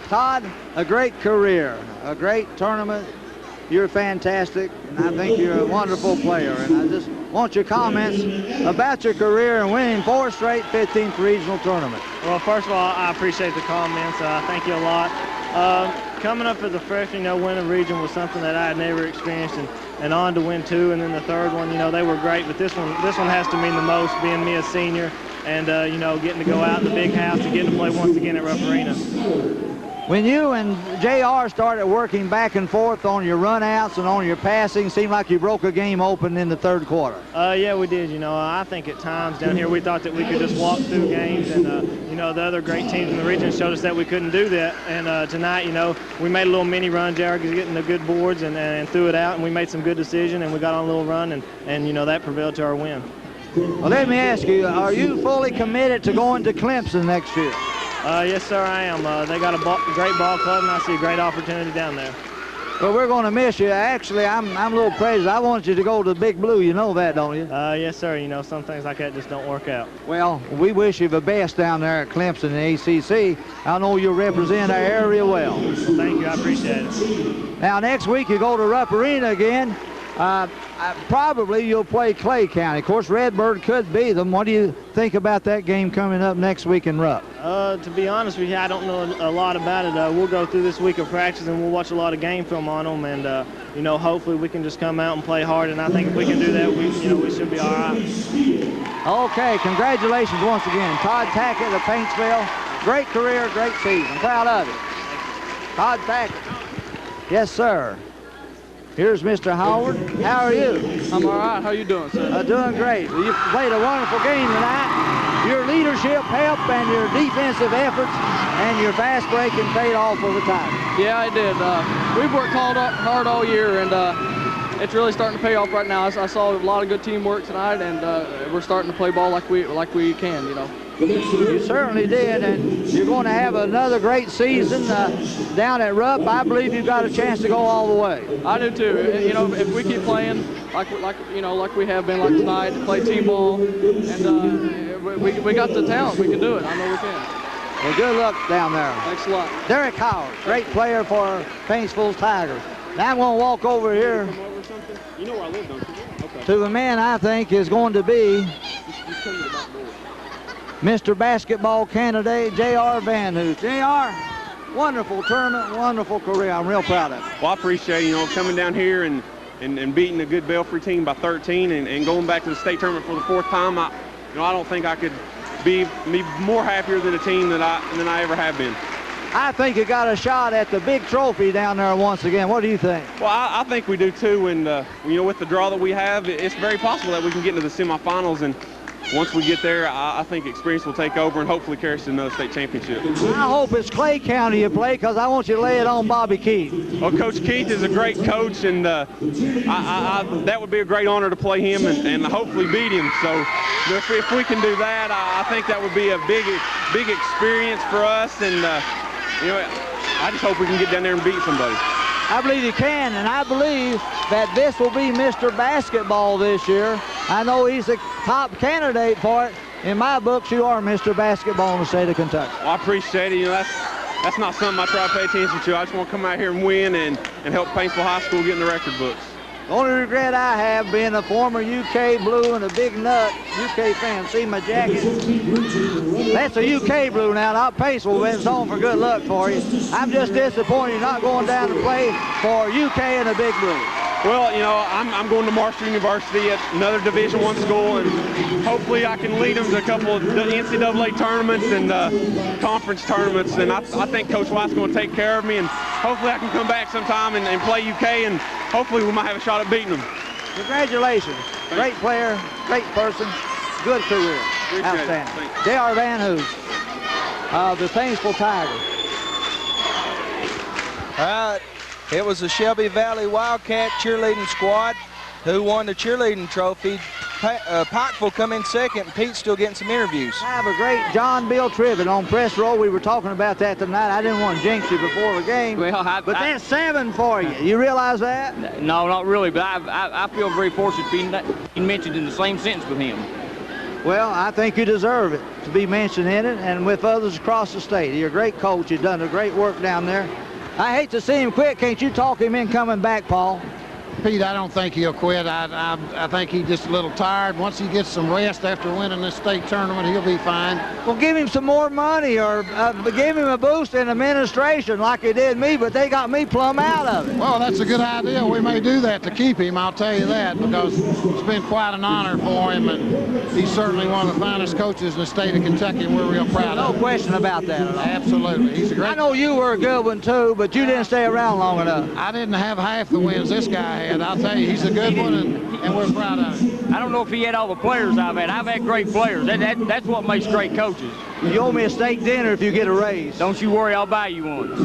Todd, a great career, a great tournament. You're fantastic, and I think you're a wonderful player. And I just want your comments about your career and winning 4 straight 15th regional tournaments. Well, first of all, I appreciate the comments. Thank you a lot. Coming up as a freshman, winning a region was something that I had never experienced, and on to win 2, and then the third one, they were great, but this one has to mean the most, being me a senior, and getting to go out in the big house and getting to play once again at Rupp Arena. When you and JR started working back and forth on your runouts and on your passing, seemed like you broke a game open in the third quarter. Yeah, we did. I think at times down here we thought that we could just walk through games, and the other great teams in the region showed us that we couldn't do that. And tonight, we made a little mini run. JR getting the good boards and threw it out, and we made some good decisions, and we got on a little run, and that prevailed to our win. Well, let me ask you, are you fully committed to going to Clemson next year? Yes, sir, I am. They got a great ball club, and I see a great opportunity down there. Well, we're going to miss you. Actually, I'm a little crazy. I want you to go to the Big Blue. You know that, don't you? Yes, sir. Some things like that just don't work out. Well, we wish you the best down there at Clemson and ACC. I know you represent our area well. Well, thank you. I appreciate it. Now, next week you go to Rupp Arena again. Probably you'll play Clay County. Of course, Redbird could be them. What do you think about that game coming up next week in Rupp? To be honest with you, I don't know a lot about it. We'll go through this week of practice and we'll watch a lot of game film on them, and hopefully we can just come out and play hard. And I think if we can do that, we should be all right. Okay, congratulations once again, Todd Tackett of Paintsville. Great career, great season. Proud of it. Todd Tackett. Yes, sir. Here's Mr. Howard. How are you? I'm all right. How you doing, sir? Doing great. You played a wonderful game tonight. Your leadership help and your defensive efforts and your fast breaking paid off for the Tigers. Yeah, I did. We've worked hard all year, and it's really starting to pay off right now. I saw a lot of good teamwork tonight, and we're starting to play ball like we can, You certainly did, and you're going to have another great season down at Rupp. I believe you've got a chance to go all the way. I do too. If we keep playing like we have been, like tonight, play team ball, and we got the talent. We can do it. I know we can. Well, good luck down there. Thanks a lot. Derek Howard, great player for Paintsville Tigers. Now I'm going to walk over here You know where I live, don't you? Okay. to the man I think is going to be Just come to the back door. Mr. Basketball candidate, J.R. Van Hoos. J.R., wonderful tournament, wonderful career. I'm real proud of it. Well, I appreciate, coming down here and beating a good Belfry team by 13 and going back to the state tournament for the 4th time. I don't think I could be more happier than a team than I ever have been. I think you got a shot at the big trophy down there once again. What do you think? Well, I think we do too, and with the draw that we have, it's very possible that we can get into the semifinals, and once we get there, I think experience will take over and hopefully carry us to another state championship. I hope it's Clay County you play, because I want you to lay it on Bobby Keith. Well, Coach Keith is a great coach, and that would be a great honor to play him and hopefully beat him. So if we can do that, I think that would be a big experience for us, and I just hope we can get down there and beat somebody. I believe you can, and I believe that this will be Mr. Basketball this year. I know he's a top candidate for it. In my books, you are Mr. Basketball in the state of Kentucky. Well, I appreciate it. That's not something I try to pay attention to. I just want to come out here and win and help Paintsville High School get in the record books. The only regret I have being a former UK Blue and a big nut UK fan. See my jacket? That's a UK Blue now, not Paintsville, but it's on for good luck for you. I'm just disappointed you're not going down to play for UK and a big Blue. Well, you know, I'm going to Marshall University at another Division I school, and hopefully I can lead them to a couple of NCAA tournaments and conference tournaments. And I think Coach White's going to take care of me, and hopefully I can come back sometime and play UK, and hopefully we might have a shot at beating them. Congratulations. Great player, great person, good career. Outstanding. J.R. Van Hoos of the Paintsville Tigers. All right. It was the Shelby Valley Wildcat cheerleading squad who won the cheerleading trophy. Pikeville come in second, and Pete's still getting some interviews. I have a great John Bill Trivet on press row. We were talking about that tonight. I didn't want to jinx you before the game. Well, but that's 7 for you. You realize that? No, not really, but I feel very fortunate to be mentioned in the same sentence with him. Well, I think you deserve it to be mentioned in it and with others across the state. You're a great coach. You've done a great work down there. I hate to see him quit. Can't you talk him in coming back, Paul? Pete, I don't think he'll quit. I think he's just a little tired. Once he gets some rest after winning this state tournament, he'll be fine. Well, give him some more money or give him a boost in administration like they did me, but they got me plumb out of it. Well, that's a good idea. We may do that to keep him, I'll tell you that, because it's been quite an honor for him, and he's certainly one of the finest coaches in the state of Kentucky, and we're real proud of him. No question about that at all. Absolutely. He's a great. I know you were a good one, too, but you didn't stay around long enough. I didn't have half the wins this guy had. I'll tell you, he's a good one, and we're proud of him. I don't know if he had all the players I've had. I've had great players. That's what makes great coaches. You owe me a steak dinner if you get a raise. Don't you worry, I'll buy you one.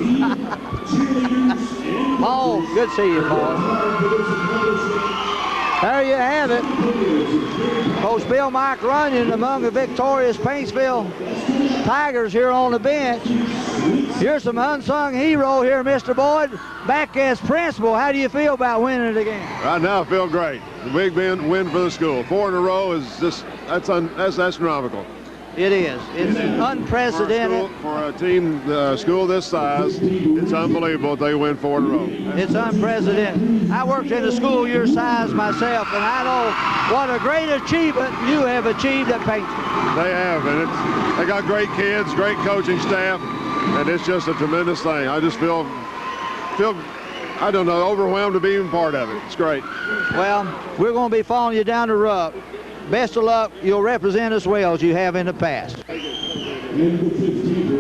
Paul, good to see you, Paul. There you have it. Coach Bill Mike Runyon among the victorious Paintsville Tigers here on the bench. Here's some unsung hero here, Mr. Boyd. Back as principal, how do you feel about winning it again? Right now, I feel great. The big win for the school. 4 in a row is just, that's astronomical. It is. It's unprecedented. For a team, school this size, it's unbelievable they win 4 in a row. It's unprecedented. I worked in a school your size myself, and I know what a great achievement you have achieved at Paintsville. They have, and they got great kids, great coaching staff, and it's just a tremendous thing. I just feel, I don't know, overwhelmed to be even part of it. It's great. Well, we're going to be following you down the Rupp. Best of luck. You'll represent us well as you have in the past.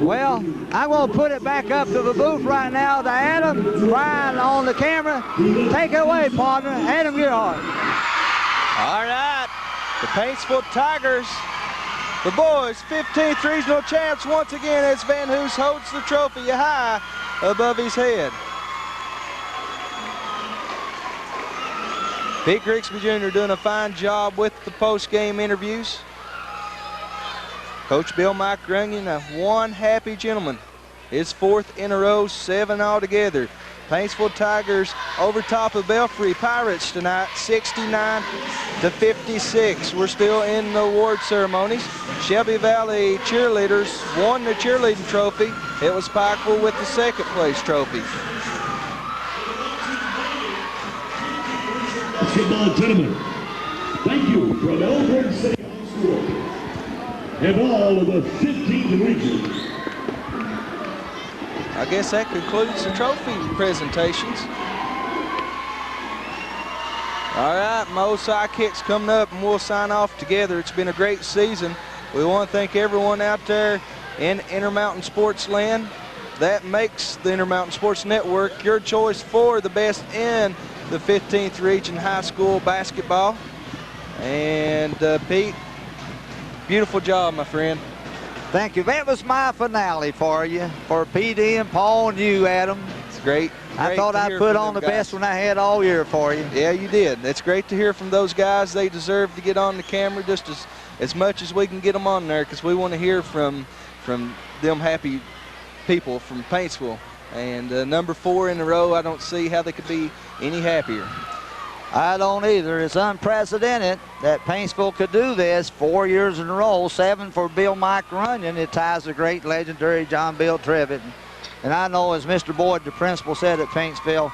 Well, I'm going to put it back up to the booth right now to Adam Bryan on the camera. Take it away, partner. Adam Gearhart. All right, the Paintsville Tigers, the boys' 15th regional champs once again as Van Hoos holds the trophy high above his head. Pete Grigsby Jr. doing a fine job with the post-game interviews. Coach Bill Mike Runyon, one happy gentleman. His 4th in a row, 7 altogether. Paintsville Tigers over top of Belfry Pirates tonight, 69-56. We're still in the award ceremonies. Shelby Valley cheerleaders won the cheerleading trophy. It was Pikeville with the 2nd place trophy. Basketball gentlemen, thank you from Elbridge City High School and all of the 15th region. I guess that concludes the trophy presentations. All right, Mo sidekicks coming up, and we'll sign off together. It's been a great season. We want to thank everyone out there in Intermountain Sports Land. That makes the Intermountain Sports Network your choice for the best in the 15th region high school basketball. And Pete, beautiful job, my friend. Thank you. That was my finale for you, for PD and Paul and you, Adam. It's great. I thought I'd put on the best one I had all year for you. Yeah, you did. It's great to hear from those guys. They deserve to get on the camera just as much as we can get them on there, because we want to hear from them happy people from Paintsville. And number 4 in a row, I don't see how they could be any happier. I don't either. It's unprecedented that Paintsville could do this 4 years in a row, 7 for Bill Mike Runyon. It ties the great legendary John Bill Trivet. And I know, as Mr. Boyd, the principal, said at Paintsville,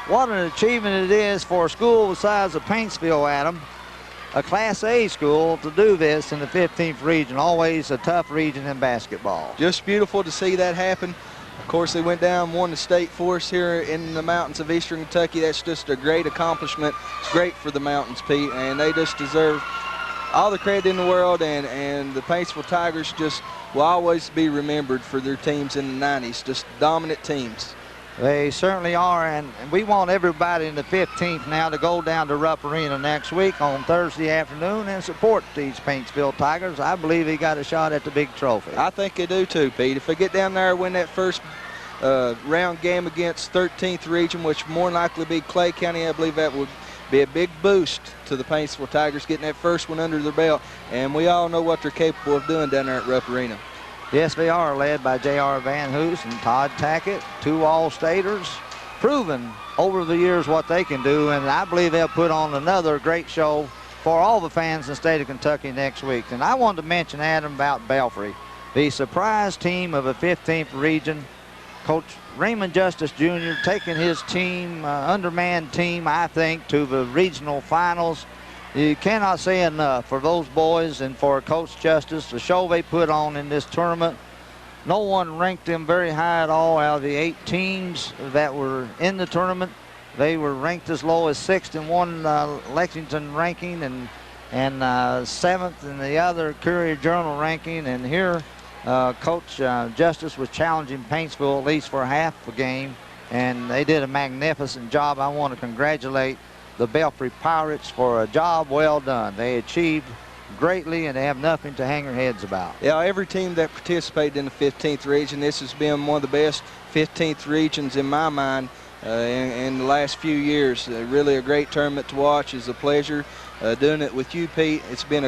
what an achievement it is for a school the size of Paintsville, Adam, a Class A school, to do this in the 15th region. Always a tough region in basketball. Just beautiful to see that happen. Of course, they went down, won the state for us here in the mountains of Eastern Kentucky. That's just a great accomplishment. It's great for the mountains, Pete, and they just deserve all the credit in the world, and the Paintsville Tigers just will always be remembered for their teams in the 90s, just dominant teams. They certainly are, and we want everybody in the 15th now to go down to Rupp Arena next week on Thursday afternoon and support these Paintsville Tigers. I believe they got a shot at the big trophy. I think they do too, Pete. If they get down there and win that first round game against 13th region, which more than likely be Clay County, I believe that would be a big boost to the Paintsville Tigers, getting that first one under their belt. And we all know what they're capable of doing down there at Rupp Arena. Yes, they are, led by J.R. Van Hoos and Todd Tackett, two All-Staters, proven over the years what they can do, and I believe they'll put on another great show for all the fans in the state of Kentucky next week. And I wanted to mention, Adam, about Belfry, the surprise team of the 15th region. Coach Raymond Justice Jr. taking his team, undermanned team, I think, to the regional finals. You cannot say enough for those boys and for Coach Justice, the show they put on in this tournament. No one ranked them very high at all. Out of the 8 teams that were in the tournament, they were ranked as low as 6th in one Lexington ranking and 7th in the other Courier Journal ranking. And here, Coach Justice was challenging Paintsville at least for half a game, and they did a magnificent job. I want to congratulate the Belfry Pirates for a job well done. They achieved greatly, and they have nothing to hang their heads about. Yeah, every team that participated in the 15th region, this has been one of the best 15th regions in my mind in the last few years. Really a great tournament to watch. It's a pleasure doing it with you, Pete. It's been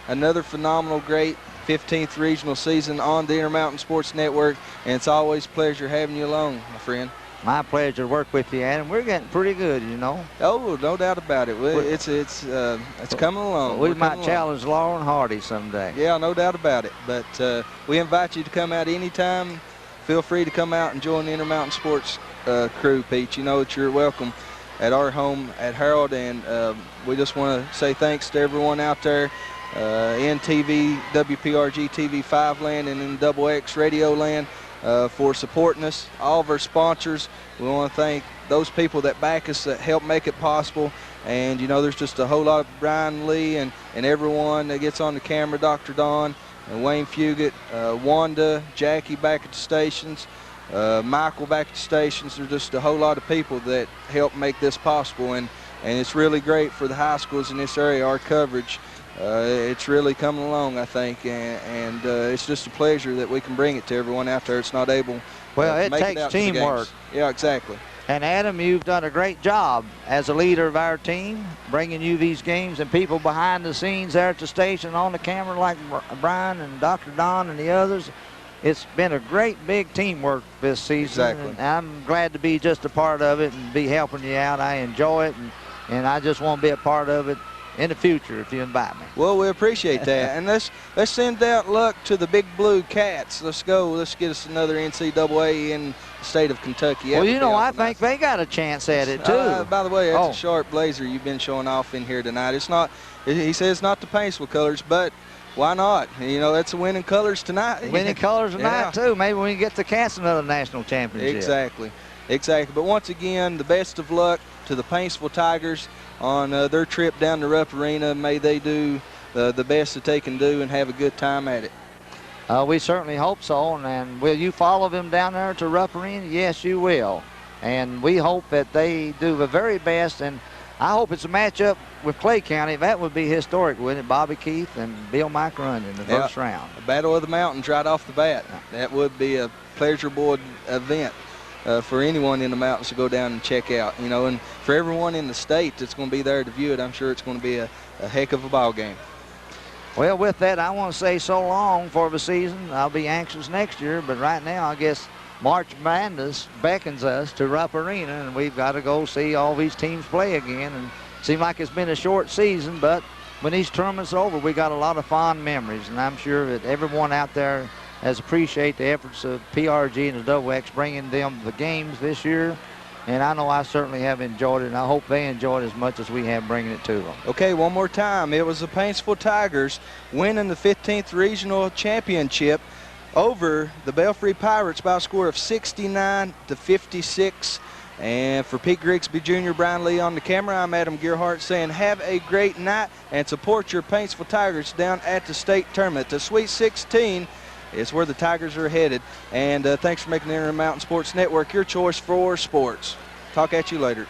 another phenomenal, great 15th regional season on the Intermountain Sports Network, and it's always a pleasure having you along, my friend. My pleasure to work with you, Adam. We're getting pretty good, you know. Oh, no doubt about it. It's coming along. We might challenge Lauren Hardy someday. Yeah, no doubt about it. But we invite you to come out anytime. Feel free to come out and join the Intermountain Sports crew, Pete. You know that you're welcome at our home at Harold, and we just want to say thanks to everyone out there in TV, WPRG TV 5 land, and in Double X Radio land. For supporting us, all of our sponsors. We want to thank those people that back us, that help make it possible. And, you know, there's just a whole lot of Brian Lee and everyone that gets on the camera, Dr. Don, and Wayne Fugit, Wanda, Jackie back at the stations, Michael back at the stations. There's just a whole lot of people that help make this possible. And it's really great for the high schools in this area, our coverage. It's really coming along, I think, and it's just a pleasure that we can bring it to everyone out there that's not able to make it takes out to the teamwork. games. Yeah, exactly. And Adam, you've done a great job as a leader of our team, bringing you these games, and people behind the scenes there at the station on the camera like Brian and Dr. Don and the others. It's been a great big teamwork this season. Exactly. And I'm glad to be just a part of it and be helping you out. I enjoy it, and I just want to be a part of it in the future if you invite me. Well, we appreciate that. And let's send out luck to the Big Blue Cats. Let's go. Let's get us another NCAA in the state of Kentucky. Well, you know, I think they got a chance at it, too. By the way, that's a sharp blazer you've been showing off in here tonight. It's not, he says it's not the Paintsville colors, but why not? You know, that's the winning colors tonight. Winning colors tonight, too. Maybe we can get the Cats another national championship. Exactly. But once again, the best of luck to the Paintsville Tigers on their trip down to Rupp Arena. May they do the best that they can do and have a good time at it. We certainly hope so. And will you follow them down there to Rupp Arena? Yes, you will. And we hope that they do the very best. And I hope it's a matchup with Clay County. That would be historic, wouldn't it? Bobby Keith and Bill McRun in the first round. A battle of the mountains right off the bat. That would be a pleasurable event. For anyone in the mountains to go down and check out, you know, and for everyone in the state that's going to be there to view it, I'm sure it's going to be a heck of a ball game. Well, with that, I want to say so long for the season. I'll be anxious next year, but right now, I guess March Madness beckons us to Rupp Arena, and we've got to go see all these teams play again. And it seems like it's been a short season, but when these tournaments are over, we got a lot of fond memories, and I'm sure that everyone out there has appreciated the efforts of PRG and the Double X bringing them the games this year. And I know I certainly have enjoyed it, and I hope they enjoyed it as much as we have bringing it to them. Okay, one more time. It was the Paintsville Tigers winning the 15th Regional Championship over the Belfry Pirates by a score of 69-56. And for Pete Grigsby Jr., Brian Lee on the camera, I'm Adam Gearhart saying have a great night and support your Paintsville Tigers down at the state tournament. The Sweet 16 is where the Tigers are headed. And thanks for making the Intermountain Sports Network your choice for sports. Talk at you later.